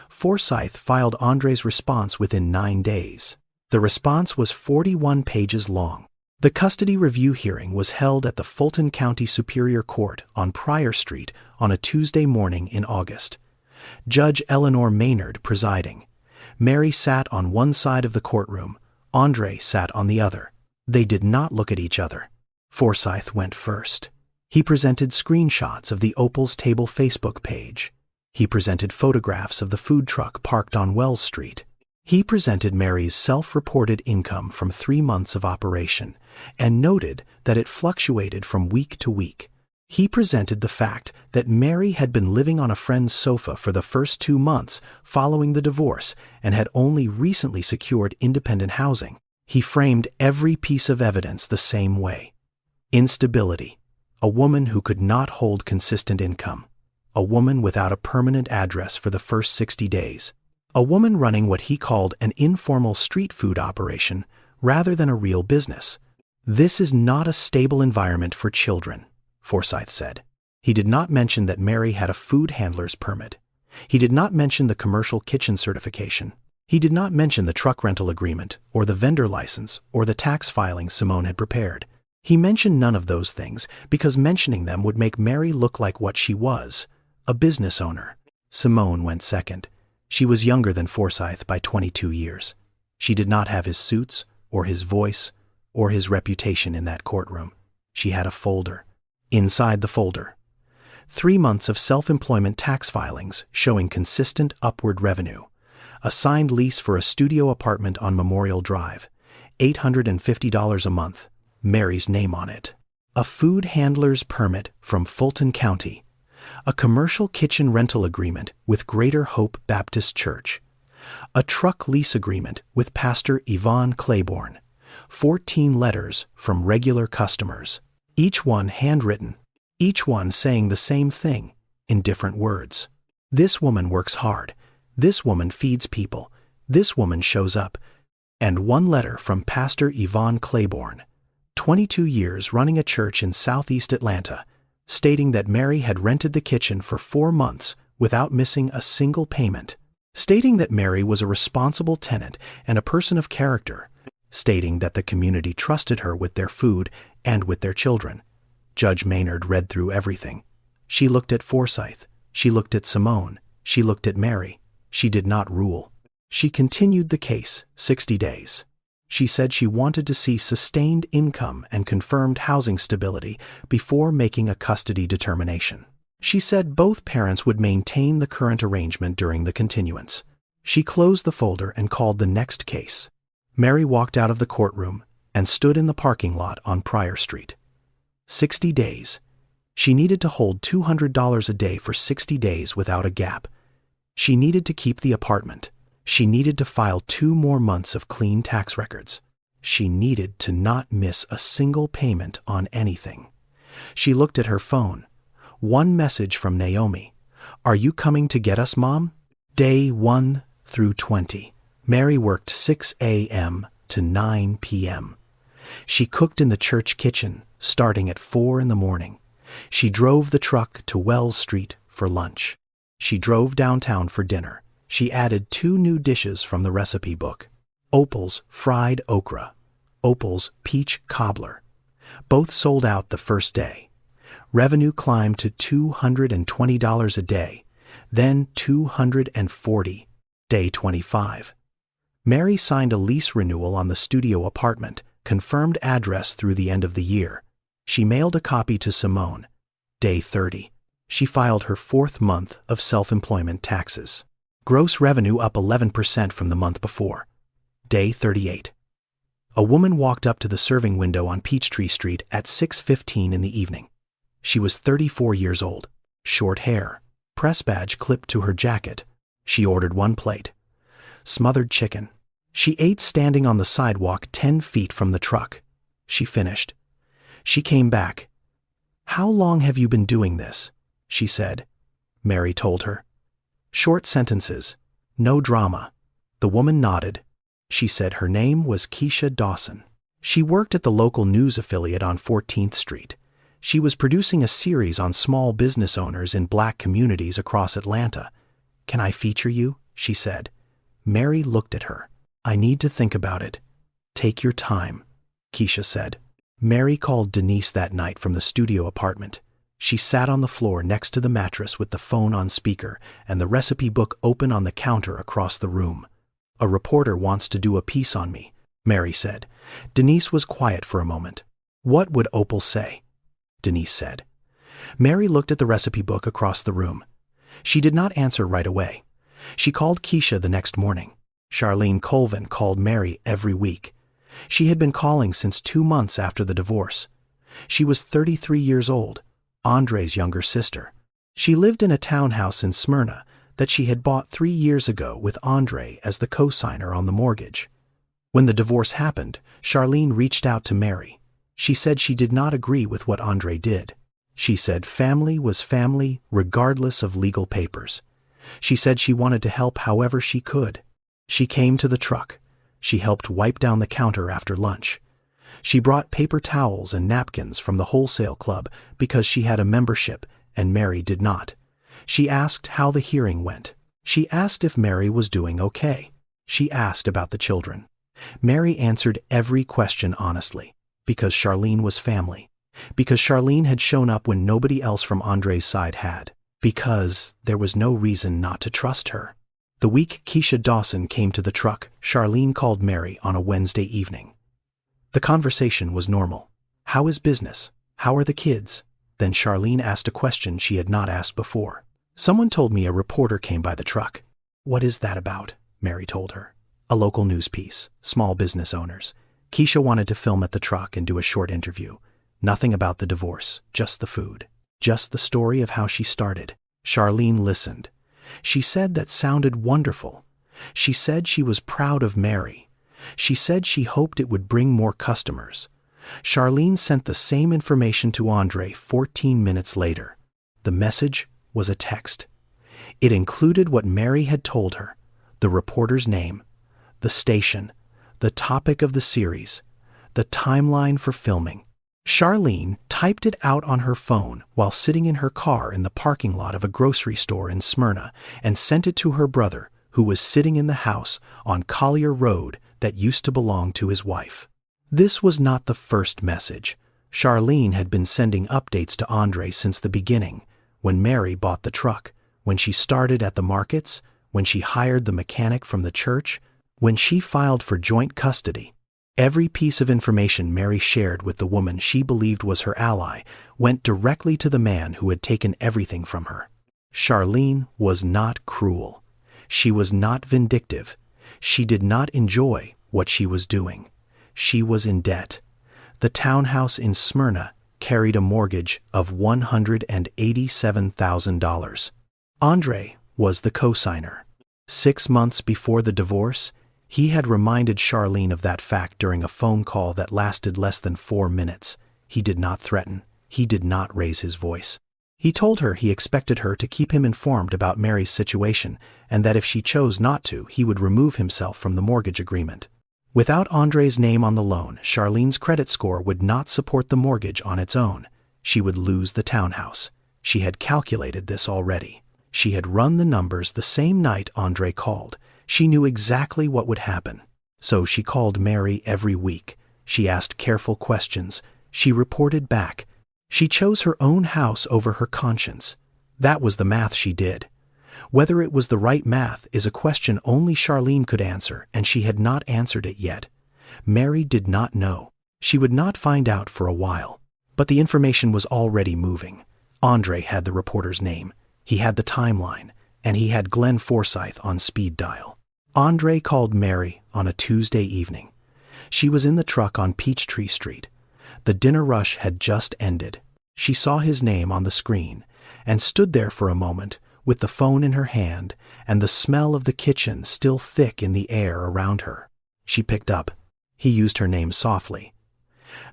A: Forsyth filed Andre's response within 9 days. The response was 41 pages long. The custody review hearing was held at the Fulton County Superior Court on Pryor Street on a Tuesday morning in August. Judge Eleanor Maynard presiding. Mary sat on one side of the courtroom. Andre sat on the other. They did not look at each other. Forsyth went first. He presented screenshots of the Opel's Table Facebook page. He presented photographs of the food truck parked on Wells Street. He presented Mary's self-reported income from 3 months of operation and noted that it fluctuated from week to week. He presented the fact that Mary had been living on a friend's sofa for the first 2 months following the divorce and had only recently secured independent housing. He framed every piece of evidence the same way. Instability. A woman who could not hold consistent income. A woman without a permanent address for the first 60 days. A woman running what he called an informal street food operation rather than a real business. This is not a stable environment for children, Forsyth said. He did not mention that Mary had a food handler's permit. He did not mention the commercial kitchen certification. He did not mention the truck rental agreement or the vendor license or the tax filings Simone had prepared. He mentioned none of those things because mentioning them would make Mary look like what she was, a business owner. Simone went second. She was younger than Forsyth by 22 years. She did not have his suits or his voice or his reputation in that courtroom. She had a folder. Inside the folder, 3 months of self-employment tax filings showing consistent upward revenue, a signed lease for a studio apartment on Memorial Drive, $850 a month, Mary's name on it, a food handler's permit from Fulton County, a commercial kitchen rental agreement with Greater Hope Baptist Church, a truck lease agreement with Pastor Yvonne Claiborne, 14 letters from regular customers, each one handwritten, each one saying the same thing in different words. This woman works hard. This woman feeds people. This woman shows up. And one letter from Pastor Yvonne Claiborne, 22 years running a church in southeast Atlanta, stating that Mary had rented the kitchen for 4 months without missing a single payment, stating that Mary was a responsible tenant and a person of character, stating that the community trusted her with their food and with their children. Judge Maynard read through everything. She looked at Forsyth. She looked at Simone. She looked at Mary. She did not rule. She continued the case 60 days. She said she wanted to see sustained income and confirmed housing stability before making a custody determination. She said both parents would maintain the current arrangement during the continuance. She closed the folder and called the next case. Mary walked out of the courtroom and stood in the parking lot on Pryor Street. 60 days. She needed to hold $200 a day for 60 days without a gap. She needed to keep the apartment. She needed to file 2 more months of clean tax records. She needed to not miss a single payment on anything. She looked at her phone. One message from Naomi. "Are you coming to get us, Mom?" Day 1 through 20. Mary worked 6 a.m. to 9 p.m. She cooked in the church kitchen, starting at 4 in the morning. She drove the truck to Wells Street for lunch. She drove downtown for dinner. She added 2 new dishes from the recipe book. Opel's fried okra, Opel's peach cobbler. Both sold out the first day. Revenue climbed to $220 a day, then $240, day 25. Mary signed a lease renewal on the studio apartment, confirmed address through the end of the year. She mailed a copy to Simone. Day 30. She filed her 4th month of self-employment taxes. Gross revenue up 11% from the month before. Day 38. A woman walked up to the serving window on Peachtree Street at 6:15 in the evening. She was 34 years old, short hair, press badge clipped to her jacket. She ordered 1 plate. Smothered chicken. She ate standing on the sidewalk 10 feet from the truck. She finished. She came back. "How long have you been doing this?" she said. Mary told her. Short sentences. No drama. The woman nodded. She said her name was Keisha Dawson. She worked at the local news affiliate on 14th Street. She was producing a series on small business owners in black communities across Atlanta. "Can I feature you?" she said. Mary looked at her. "I need to think about it." "Take your time," Keisha said. Mary called Denise that night from the studio apartment. She sat on the floor next to the mattress with the phone on speaker and the recipe book open on the counter across the room. "A reporter wants to do a piece on me," Mary said. Denise was quiet for a moment. "What would Opel say?" Denise said. Mary looked at the recipe book across the room. She did not answer right away. She called Keisha the next morning. Charlene Colvin called Mary every week. She had been calling since 2 months after the divorce. She was 33 years old. Andre's younger sister. She lived in a townhouse in Smyrna that she had bought 3 years ago with Andre as the co-signer on the mortgage. When the divorce happened, Charlene reached out to Mary. She said she did not agree with what Andre did. She said family was family regardless of legal papers. She said she wanted to help however she could. She came to the truck. She helped wipe down the counter after lunch. She brought paper towels and napkins from the wholesale club because she had a membership and Mary did not. She asked how the hearing went. She asked if Mary was doing okay. She asked about the children. Mary answered every question honestly, because Charlene was family, because Charlene had shown up when nobody else from Andre's side had, because there was no reason not to trust her. The week Keisha Dawson came to the truck, Charlene called Mary on a Wednesday evening. The conversation was normal. How is business? How are the kids? Then Charlene asked a question she had not asked before. Someone told me a reporter came by the truck. What is that about? Mary told her. A local news piece, small business owners. Keisha wanted to film at the truck and do a short interview. Nothing about the divorce, just the food. Just the story of how she started. Charlene listened. She said that sounded wonderful. She said she was proud of Mary. She said she hoped it would bring more customers. Charlene sent the same information to Andre 14 minutes later. The message was a text. It included what Mary had told her, the reporter's name, the station, the topic of the series, the timeline for filming. Charlene typed it out on her phone while sitting in her car in the parking lot of a grocery store in Smyrna and sent it to her brother, who was sitting in the house on Collier Road that used to belong to his wife. This was not the first message. Charlene had been sending updates to Andre since the beginning, when Mary bought the truck, when she started at the markets, when she hired the mechanic from the church, when she filed for joint custody. Every piece of information Mary shared with the woman she believed was her ally went directly to the man who had taken everything from her. Charlene was not cruel. She was not vindictive. She did not enjoy what she was doing. She was in debt. The townhouse in Smyrna carried a mortgage of $187,000. Andre was the co-signer. 6 months before the divorce, he had reminded Charlene of that fact during a phone call that lasted less than 4 minutes. He did not threaten. He did not raise his voice. He told her he expected her to keep him informed about Mary's situation and that if she chose not to, he would remove himself from the mortgage agreement. Without Andre's name on the loan, Charlene's credit score would not support the mortgage on its own. She would lose the townhouse. She had calculated this already. She had run the numbers the same night Andre called. She knew exactly what would happen. So she called Mary every week. She asked careful questions. She reported back. She chose her own house over her conscience. That was the math she did. Whether it was the right math is a question only Charlene could answer, and she had not answered it yet. Mary did not know. She would not find out for a while. But the information was already moving. Andre had the reporter's name. He had the timeline, and he had Glenn Forsyth on speed dial. Andre called Mary on a Tuesday evening. She was in the truck on Peachtree Street. The dinner rush had just ended. She saw his name on the screen and stood there for a moment with the phone in her hand and the smell of the kitchen still thick in the air around her. She picked up. He used her name softly.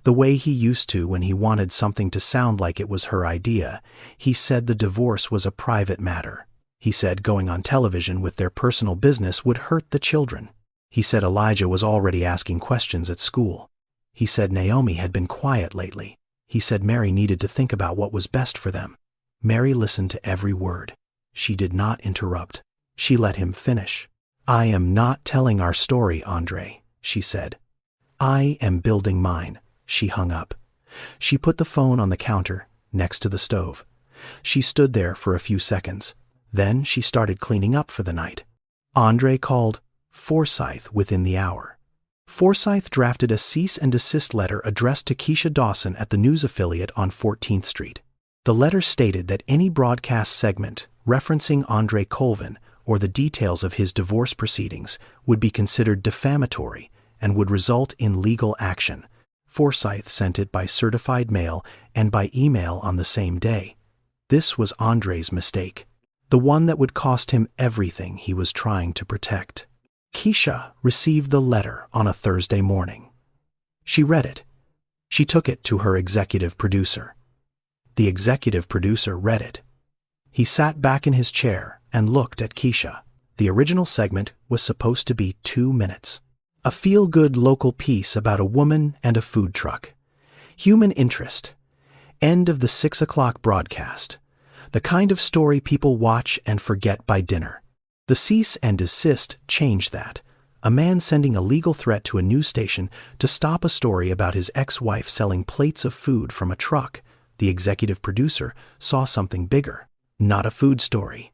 A: The way he used to when he wanted something to sound like it was her idea. He said the divorce was a private matter. He said going on television with their personal business would hurt the children. He said Elijah was already asking questions at school. He said Naomi had been quiet lately. He said Mary needed to think about what was best for them. Mary listened to every word. She did not interrupt. She let him finish. I am not telling our story, Andre, she said. I am building mine. She hung up. She put the phone on the counter next to the stove. She stood there for a few seconds. Then she started cleaning up for the night. Andre called Forsyth within the hour. Forsyth drafted a cease and desist letter addressed to Keisha Dawson at the news affiliate on 14th Street. The letter stated that any broadcast segment referencing Andre Colvin or the details of his divorce proceedings would be considered defamatory and would result in legal action. Forsyth sent it by certified mail and by email on the same day. This was Andre's mistake, the one that would cost him everything he was trying to protect. Keisha received the letter on a Thursday morning. She read it. She took it to her executive producer. The executive producer read it. He sat back in his chair and looked at Keisha. The original segment was supposed to be 2 minutes. A feel-good local piece about a woman and a food truck. Human interest. End of the 6 o'clock broadcast. The kind of story people watch and forget by dinner. The cease and desist changed that. A man sending a legal threat to a news station to stop a story about his ex-wife selling plates of food from a truck. The executive producer saw something bigger. Not a food story.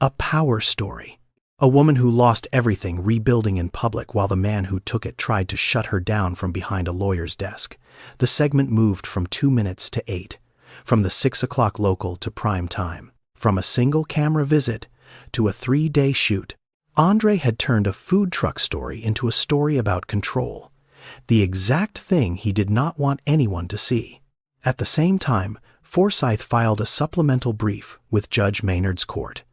A: A power story. A woman who lost everything rebuilding in public while the man who took it tried to shut her down from behind a lawyer's desk. The segment moved from 2 minutes to 8. From the 6 o'clock local to prime time. From a single camera visit to a 3-day shoot. Andre had turned a food truck story into a story about control. The exact thing he did not want anyone to see. At the same time, Forsyth filed a supplemental brief with Judge Maynard's court.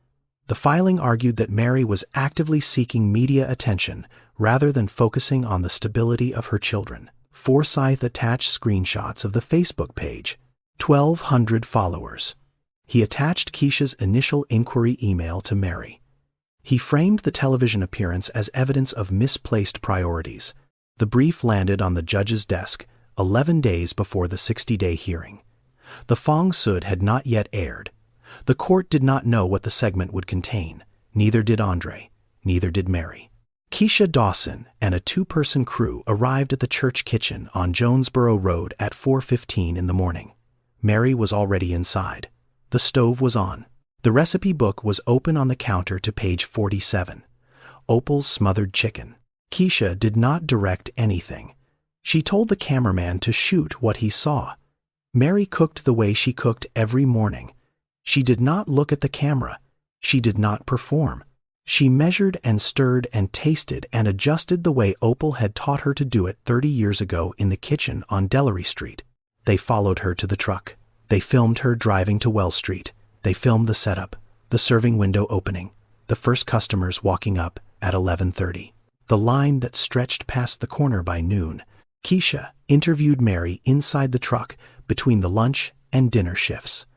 A: The filing argued that Mary was actively seeking media attention rather than focusing on the stability of her children. Forsyth attached screenshots of the Facebook page. 1,200 followers. He attached Keisha's initial inquiry email to Mary. He framed the television appearance as evidence of misplaced priorities. The brief landed on the judge's desk 11 days before the 60-day hearing. The Fong Sud had not yet aired. The court did not know what the segment would contain. Neither did Andre. Neither did Mary. Keisha Dawson and a 2-person crew arrived at the church kitchen on Jonesboro Road at 4:15 in the morning. Mary was already inside. The stove was on. The recipe book was open on the counter to page 47. Opel's smothered chicken. Keisha did not direct anything. She told the cameraman to shoot what he saw. Mary cooked the way she cooked every morning. She did not look at the camera. She did not perform. She measured and stirred and tasted and adjusted the way Opel had taught her to do it 30 years ago in the kitchen on Delary Street. They followed her to the truck. They filmed her driving to Wells Street. They filmed the setup, the serving window opening, the first customers walking up at 11:30, the line that stretched past the corner by noon. Keisha interviewed Mary inside the truck between the lunch and dinner shifts.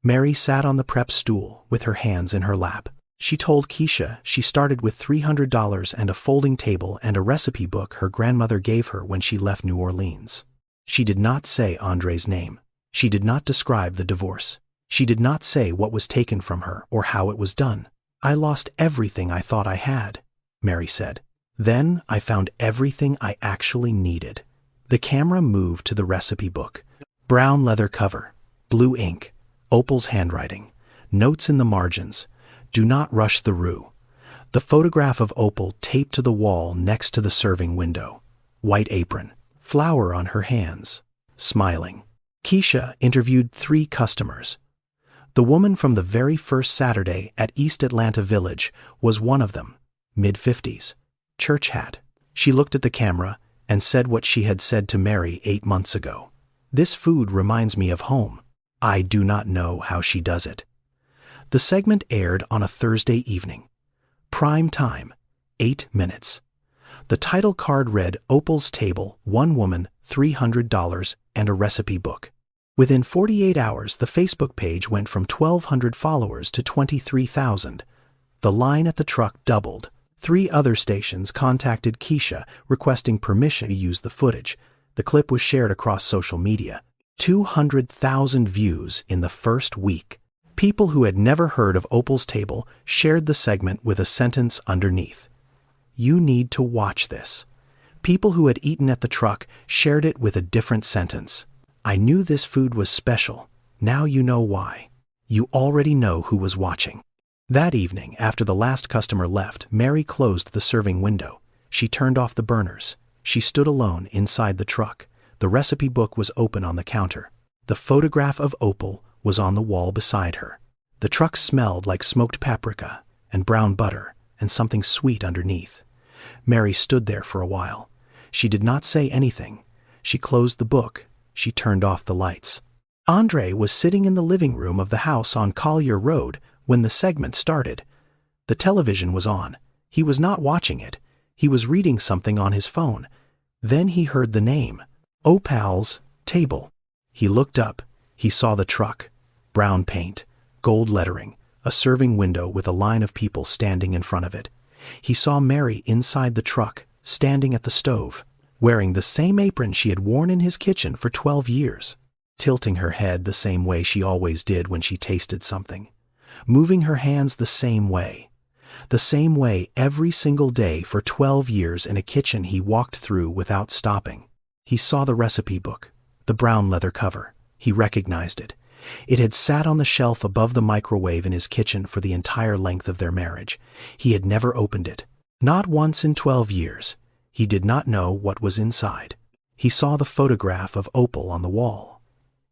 A: Mary sat on the prep stool with her hands in her lap. She told Keisha she started with $300 and a folding table and a recipe book her grandmother gave her when she left New Orleans. She did not say Andre's name. She did not describe the divorce. She did not say what was taken from her or how it was done. I lost everything I thought I had, Mary said. Then I found everything I actually needed. The camera moved to the recipe book. Brown leather cover, blue ink, Opel's handwriting, notes in the margins, do not rush the roux. The photograph of Opel taped to the wall next to the serving window. White apron, flour on her hands, smiling. Keisha interviewed 3 customers. The woman from the very first Saturday at East Atlanta Village was one of them, mid-50s, church hat. She looked at the camera and said what she had said to Mary 8 months ago. This food reminds me of home. I do not know how she does it. The segment aired on a Thursday evening. Prime time, 8 minutes. The title card read Opel's Table, One Woman, $300, and a Recipe Book. Within 48 hours, the Facebook page went from 1,200 followers to 23,000. The line at the truck doubled. 3 other stations contacted Keisha requesting permission to use the footage. The clip was shared across social media. 200,000 views in the first week. People who had never heard of Opel's Table shared the segment with a sentence underneath. You need to watch this. People who had eaten at the truck shared it with a different sentence. I knew this food was special. Now you know why. You already know who was watching. That evening, after the last customer left, Mary closed the serving window. She turned off the burners. She stood alone inside the truck. The recipe book was open on the counter. The photograph of Opel was on the wall beside her. The truck smelled like smoked paprika and brown butter and something sweet underneath. Mary stood there for a while. She did not say anything. She closed the book. She turned off the lights. Andre was sitting in the living room of the house on Collier Road when the segment started. The television was on. He was not watching it. He was reading something on his phone. Then he heard the name, Opel's Table. He looked up. He saw the truck, brown paint, gold lettering, a serving window with a line of people standing in front of it. He saw Mary inside the truck, standing at the stove, wearing the same apron she had worn in his kitchen for 12 years, tilting her head the same way she always did when she tasted something, moving her hands the same way every single day for 12 years in a kitchen he walked through without stopping. He saw the recipe book, the brown leather cover. He recognized it. It had sat on the shelf above the microwave in his kitchen for the entire length of their marriage. He had never opened it. Not once in 12 years. He did not know what was inside. He saw the photograph of Opel on the wall.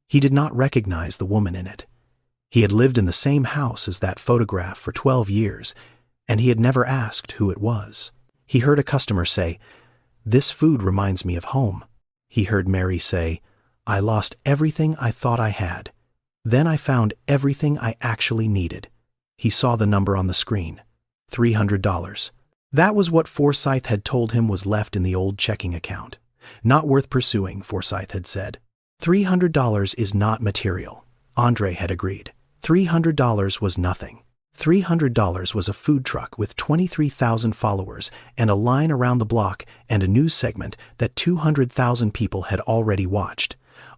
A: He did not recognize the woman in it. He had lived in the same house as that photograph for 12 years, and he had never asked who it was. He heard a customer say, "This food reminds me of home." He heard Mary say, "I lost everything I thought I had. Then I found everything I actually needed." He saw the number on the screen, $300. That was what Forsyth had told him was left in the old checking account. Not worth pursuing, Forsyth had said. $300 is not material, Andre had agreed. $300 was nothing. $300 was a food truck with 23,000 followers and a line around the block and a news segment that 200,000 people had already watched.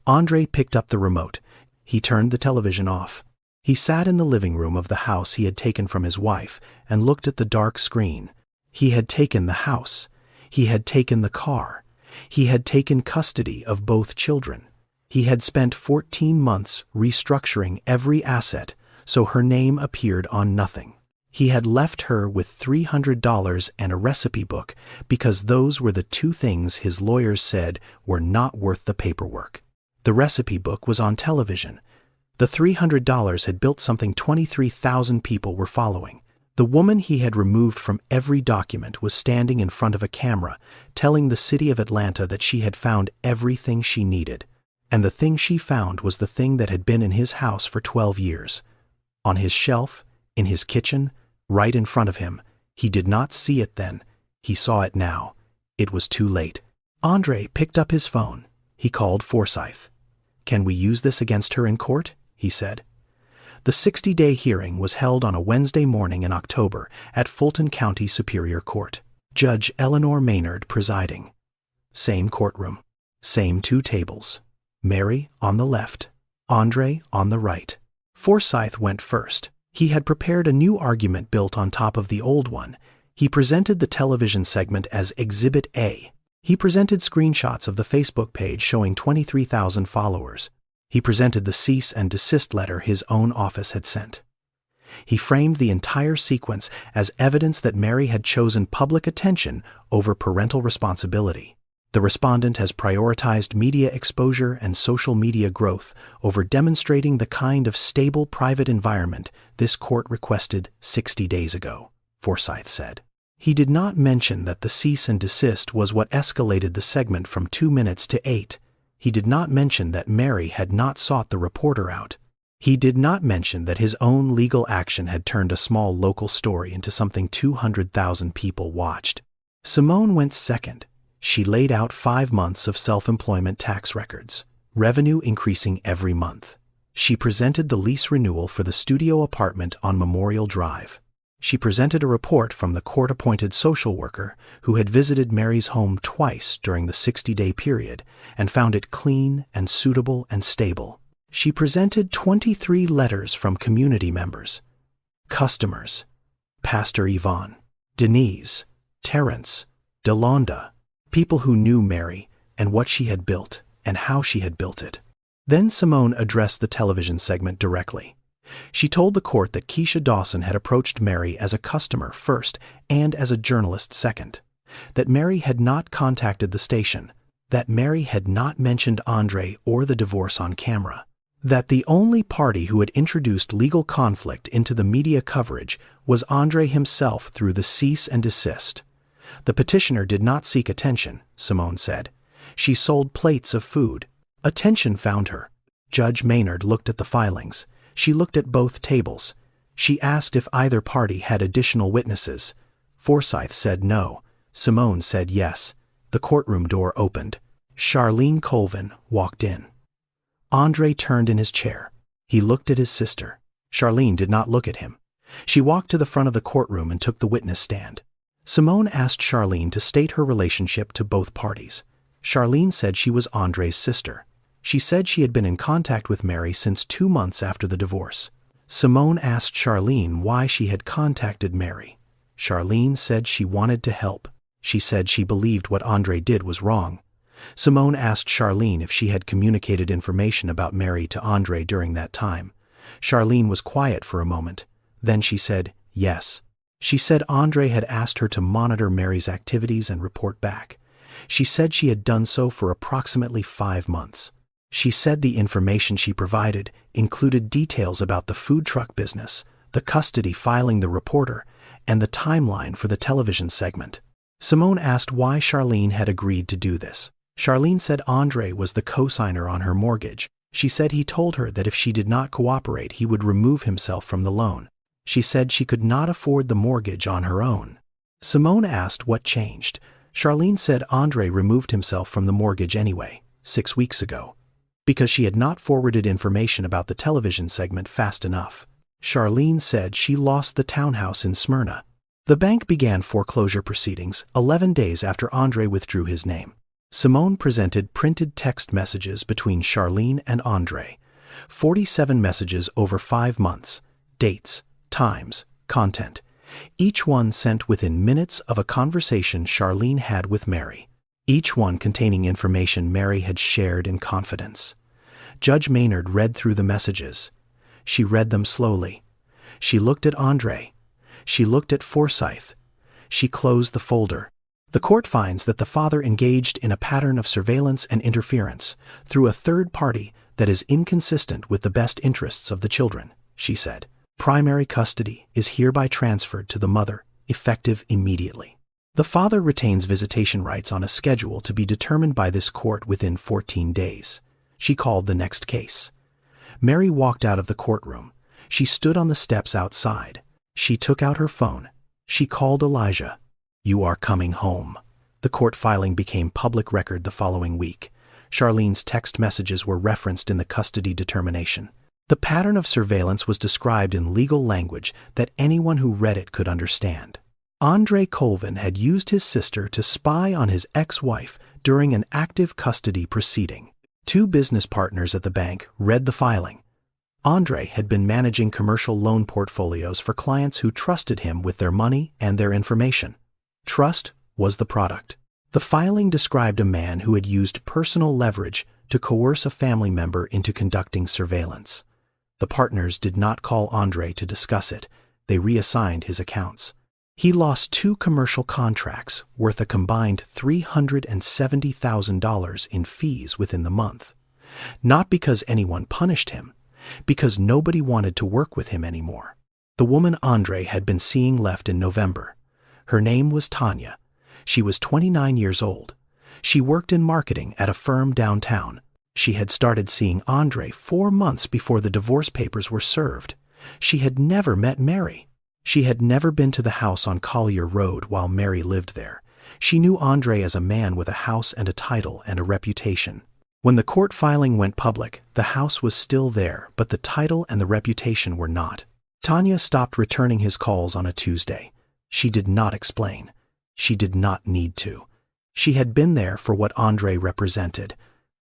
A: Andre picked up the remote. He turned the television off. He sat in the living room of the house he had taken from his wife and looked at the dark screen. He had taken the house. He had taken the car. He had taken custody of both children. He had spent 14 months restructuring every asset so her name appeared on nothing. He had left her with $300 and a recipe book because those were the two things his lawyers said were not worth the paperwork. The recipe book was on television. The $300 had built something 23,000 people were following. The woman he had removed from every document was standing in front of a camera, telling the city of Atlanta that she had found everything she needed. And the thing she found was the thing that had been in his house for 12 years. On his shelf, in his kitchen, right in front of him. He did not see it then. He saw it now. It was too late. Andre picked up his phone. He called Forsyth. "Can we use this against her in court?" he said. The 60-day hearing was held on a Wednesday morning in October at Fulton County Superior Court. Judge Eleanor Maynard presiding. Same courtroom. Same two tables. Mary on the left. Andre on the right. Forsyth went first. He had prepared a new argument built on top of the old one. He presented the television segment as Exhibit A. He presented screenshots of the Facebook page showing 23,000 followers. He presented the cease and desist letter his own office had sent. He framed the entire sequence as evidence that Mary had chosen public attention over parental responsibility. The respondent has prioritized media exposure and social media growth over demonstrating the kind of stable private environment this court requested 60 days ago, Forsyth said. He did not mention that the cease and desist was what escalated the segment from 2 minutes to 8. He did not mention that Mary had not sought the reporter out. He did not mention that his own legal action had turned a small local story into something 200,000 people watched. Simone went second. She laid out 5 months of self-employment tax records, revenue increasing every month. She presented the lease renewal for the studio apartment on Memorial Drive. She presented a report from the court-appointed social worker who had visited Mary's home twice during the 60-day period and found it clean and suitable and stable. She presented 23 letters from community members, customers, Pastor Yvonne, Denise, Terrence, Delonda, people who knew Mary and what she had built and how she had built it. Then Simone addressed the television segment directly. She told the court that Keisha Dawson had approached Mary as a customer first and as a journalist second, that Mary had not contacted the station, that Mary had not mentioned Andre or the divorce on camera, that the only party who had introduced legal conflict into the media coverage was Andre himself through the cease and desist. The petitioner did not seek attention, Simone said. She sold plates of food. Attention found her. Judge Maynard looked at the filings. She looked at both tables. She asked if either party had additional witnesses. Forsyth said no. Simone said yes. The courtroom door opened. Charlene Colvin walked in. Andre turned in his chair. He looked at his sister. Charlene did not look at him. She walked to the front of the courtroom and took the witness stand. Simone asked Charlene to state her relationship to both parties. Charlene said she was Andre's sister. She said she had been in contact with Mary since 2 months after the divorce. Simone asked Charlene why she had contacted Mary. Charlene said she wanted to help. She said she believed what Andre did was wrong. Simone asked Charlene if she had communicated information about Mary to Andre during that time. Charlene was quiet for a moment. Then she said yes. She said Andre had asked her to monitor Mary's activities and report back. She said she had done so for approximately 5 months. She said the information she provided included details about the food truck business, the custody filing the reporter, and the timeline for the television segment. Simone asked why Charlene had agreed to do this. Charlene said Andre was the co-signer on her mortgage. She said he told her that if she did not cooperate, he would remove himself from the loan. She said she could not afford the mortgage on her own. Simone asked what changed. Charlene said Andre removed himself from the mortgage anyway, 6 weeks ago, because she had not forwarded information about the television segment fast enough. Charlene said she lost the townhouse in Smyrna. The bank began foreclosure proceedings 11 days after Andre withdrew his name. Simone presented printed text messages between Charlene and Andre. 47 messages over 5 months. Dates, times, content. Each one sent within minutes of a conversation Charlene had with Mary. Each one containing information Mary had shared in confidence. Judge Maynard read through the messages. She read them slowly. She looked at Andre. She looked at Forsyth. She closed the folder. The court finds that the father engaged in a pattern of surveillance and interference through a third party that is inconsistent with the best interests of the children, she said. Primary custody is hereby transferred to the mother, effective immediately. The father retains visitation rights on a schedule to be determined by this court within 14 days. She called the next case. Mary walked out of the courtroom. She stood on the steps outside. She took out her phone. She called Elijah. "You are coming home." The court filing became public record the following week. Charlene's text messages were referenced in the custody determination. The pattern of surveillance was described in legal language that anyone who read it could understand. Andre Colvin had used his sister to spy on his ex-wife during an active custody proceeding. 2 business partners at the bank read the filing. Andre had been managing commercial loan portfolios for clients who trusted him with their money and their information. Trust was the product. The filing described a man who had used personal leverage to coerce a family member into conducting surveillance. The partners did not call Andre to discuss it. They reassigned his accounts. He lost 2 commercial contracts worth a combined $370,000 in fees within the month. Not because anyone punished him, because nobody wanted to work with him anymore. The woman Andre had been seeing left in November. Her name was Tanya. She was 29 years old. She worked in marketing at a firm downtown. She had started seeing Andre 4 months before the divorce papers were served. She had never met Mary. She had never been to the house on Collier Road while Mary lived there. She knew Andre as a man with a house and a title and a reputation. When the court filing went public, the house was still there, but the title and the reputation were not. Tanya stopped returning his calls on a Tuesday. She did not explain. She did not need to. She had been there for what Andre represented.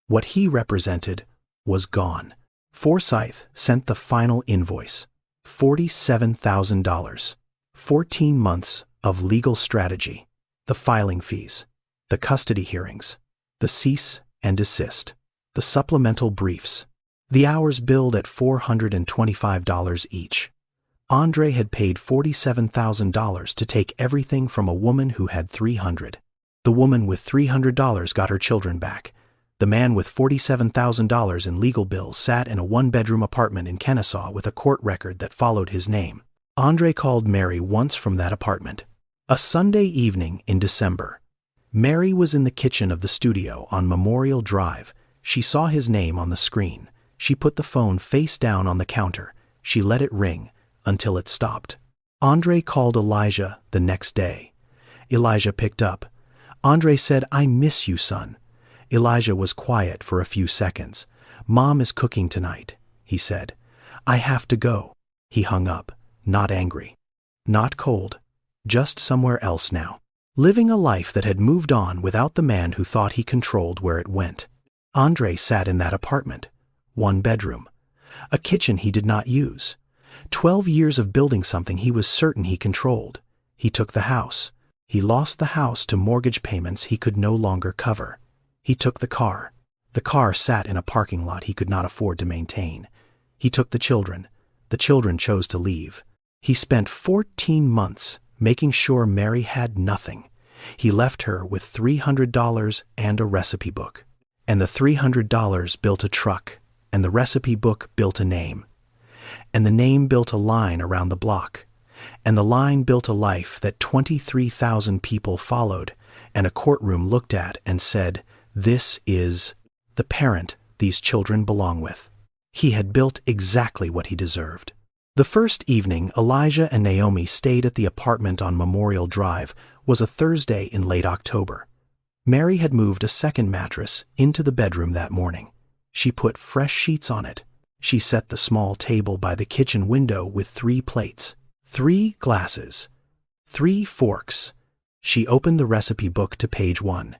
A: What he represented was gone. Forsyth sent the final invoice. $47,000. 14 months of legal strategy. The filing fees. The custody hearings. The cease and desist. The supplemental briefs. The hours billed at $425 each. Andre had paid $47,000 to take everything from a woman who had $300. The woman with $300 got her children back. The man with $47,000 in legal bills sat in a 1-bedroom apartment in Kennesaw with a court record that followed his name. Andre called Mary once from that apartment. A Sunday evening in December. Mary was in the kitchen of the studio on Memorial Drive. She saw his name on the screen. She put the phone face down on the counter. She let it ring until it stopped. Andre called Elijah the next day. Elijah picked up. Andre said, "I miss you, son." Elijah was quiet for a few seconds. "Mom is cooking tonight," he said. "I have to go." He hung up, not angry, not cold, just somewhere else now, living a life that had moved on without the man who thought he controlled where it went. Andre sat in that apartment, one bedroom, a kitchen he did not use. 12 years of building something he was certain he controlled. He took the house. He lost the house to mortgage payments he could no longer cover. He took the car. The car sat in a parking lot he could not afford to maintain. He took the children. The children chose to leave. He spent 14 months making sure Mary had nothing. He left her with $300 and a recipe book. And the $300 built a truck, and the recipe book built a name. And the name built a line around the block. And the line built a life that 23,000 people followed, and a courtroom looked at and said, "This is the parent these children belong with." He had built exactly what he deserved. The first evening Elijah and Naomi stayed at the apartment on Memorial Drive was a Thursday in late October. Mary had moved a second mattress into the bedroom that morning. She put fresh sheets on it. She set the small table by the kitchen window with 3 plates, 3 glasses, 3 forks. She opened the recipe book to page 1,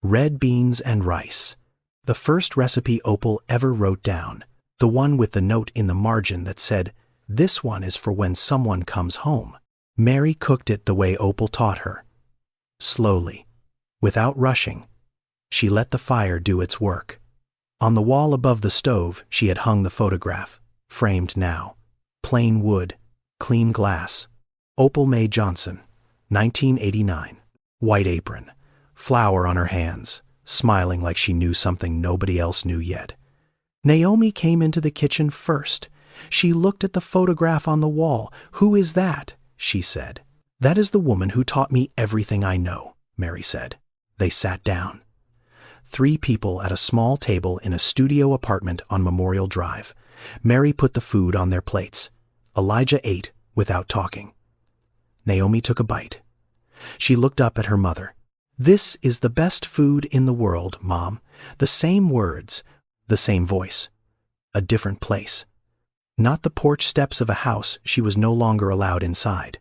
A: red beans and rice. The first recipe Opel ever wrote down, the one with the note in the margin that said, "This one is for when someone comes home." Mary cooked it the way Opel taught her. Slowly, without rushing, she let the fire do its work. On the wall above the stove she had hung the photograph, framed now. Plain wood, clean glass. Opel May Johnson, 1989. White apron, flour on her hands, smiling like she knew something nobody else knew yet. Naomi came into the kitchen first. She looked at the photograph on the wall. "Who is that?" she said. "That is the woman who taught me everything I know," Mary said. They sat down. 3 people at a small table in a studio apartment on Memorial Drive. Mary put the food on their plates. Elijah ate without talking. Naomi took a bite. She looked up at her mother. "This is the best food in the world, Mom." The same words, the same voice, a different place. Not the porch steps of a house she was no longer allowed inside.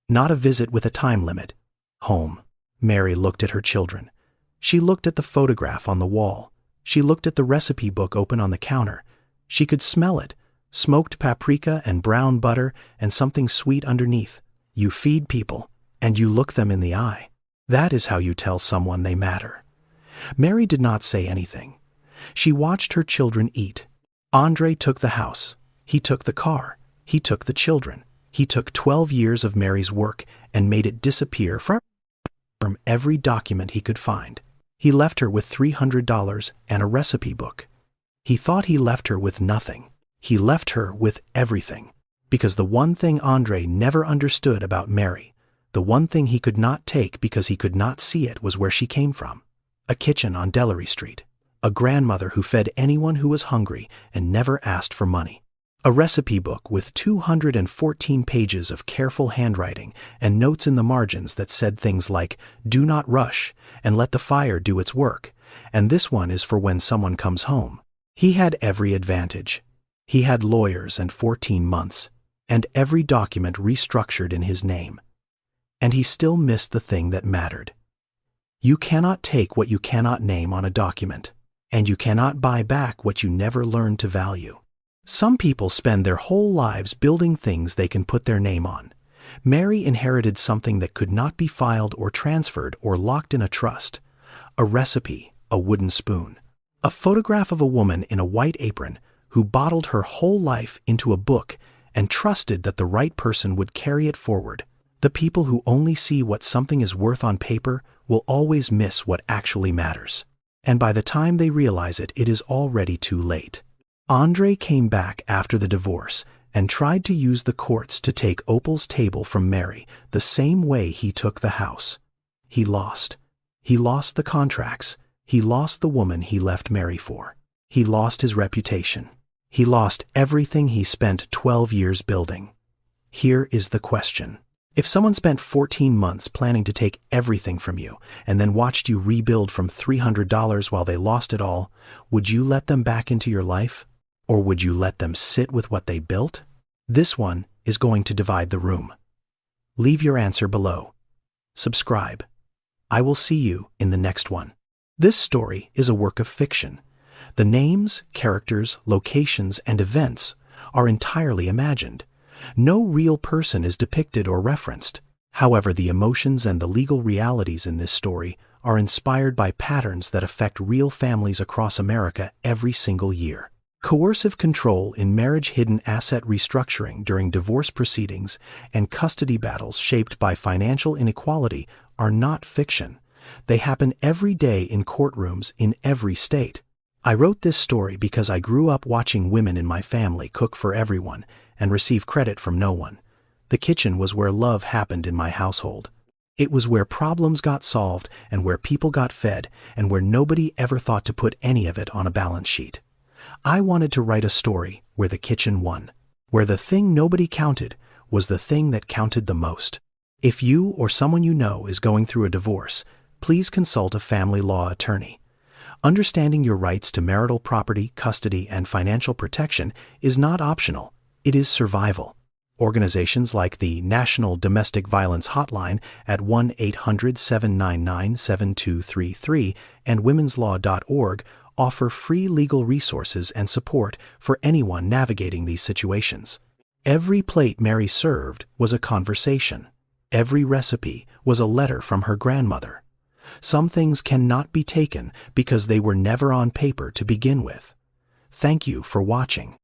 A: Not a visit with a time limit. Home. Mary looked at her children. She looked at the photograph on the wall. She looked at the recipe book open on the counter. She could smell it, smoked paprika and brown butter and something sweet underneath. You feed people, and you look them in the eye. That is how you tell someone they matter. Mary did not say anything. She watched her children eat. Andre took the house. He took the car. He took the children. He took 12 years of Mary's work and made it disappear from every document he could find. He left her with $300 and a recipe book. He thought he left her with nothing. He left her with everything. Because the one thing Andre never understood about Mary, the one thing he could not take because he could not see it, was where she came from. A kitchen on Delary Street. A grandmother who fed anyone who was hungry and never asked for money. A recipe book with 214 pages of careful handwriting and notes in the margins that said things like, "Do not rush, and let the fire do its work, and this one is for when someone comes home." He had every advantage. He had lawyers and 14 months, and every document restructured in his name. And he still missed the thing that mattered. You cannot take what you cannot name on a document, and you cannot buy back what you never learned to value. Some people spend their whole lives building things they can put their name on. Mary inherited something that could not be filed or transferred or locked in a trust. A recipe, a wooden spoon. A photograph of a woman in a white apron who bottled her whole life into a book and trusted that the right person would carry it forward. The people who only see what something is worth on paper will always miss what actually matters. And by the time they realize it, it is already too late. Andre came back after the divorce and tried to use the courts to take Opel's table from Mary the same way he took the house. He lost. He lost the contracts. He lost the woman he left Mary for. He lost his reputation. He lost everything he spent 12 years building. Here is the question. If someone spent 14 months planning to take everything from you and then watched you rebuild from $300 while they lost it all, would you let them back into your life? Or would you let them sit with what they built? This one is going to divide the room. Leave your answer below. Subscribe. I will see you in the next one. This story is a work of fiction. The names, characters, locations, and events are entirely imagined. No real person is depicted or referenced. However, the emotions and the legal realities in this story are inspired by patterns that affect real families across America every single year. Coercive control in marriage, hidden asset restructuring during divorce proceedings, and custody battles shaped by financial inequality are not fiction. They happen every day in courtrooms in every state. I wrote this story because I grew up watching women in my family cook for everyone and receive credit from no one. The kitchen was where love happened in my household. It was where problems got solved and where people got fed and where nobody ever thought to put any of it on a balance sheet. I wanted to write a story where the kitchen won, where the thing nobody counted was the thing that counted the most. If you or someone you know is going through a divorce, please consult a family law attorney. Understanding your rights to marital property, custody, and financial protection is not optional. It is survival. Organizations like the National Domestic Violence Hotline at 1-800-799-7233 and womenslaw.org offer free legal resources and support for anyone navigating these situations. Every plate Mary served was a conversation. Every recipe was a letter from her grandmother. Some things cannot be taken because they were never on paper to begin with. Thank you for watching.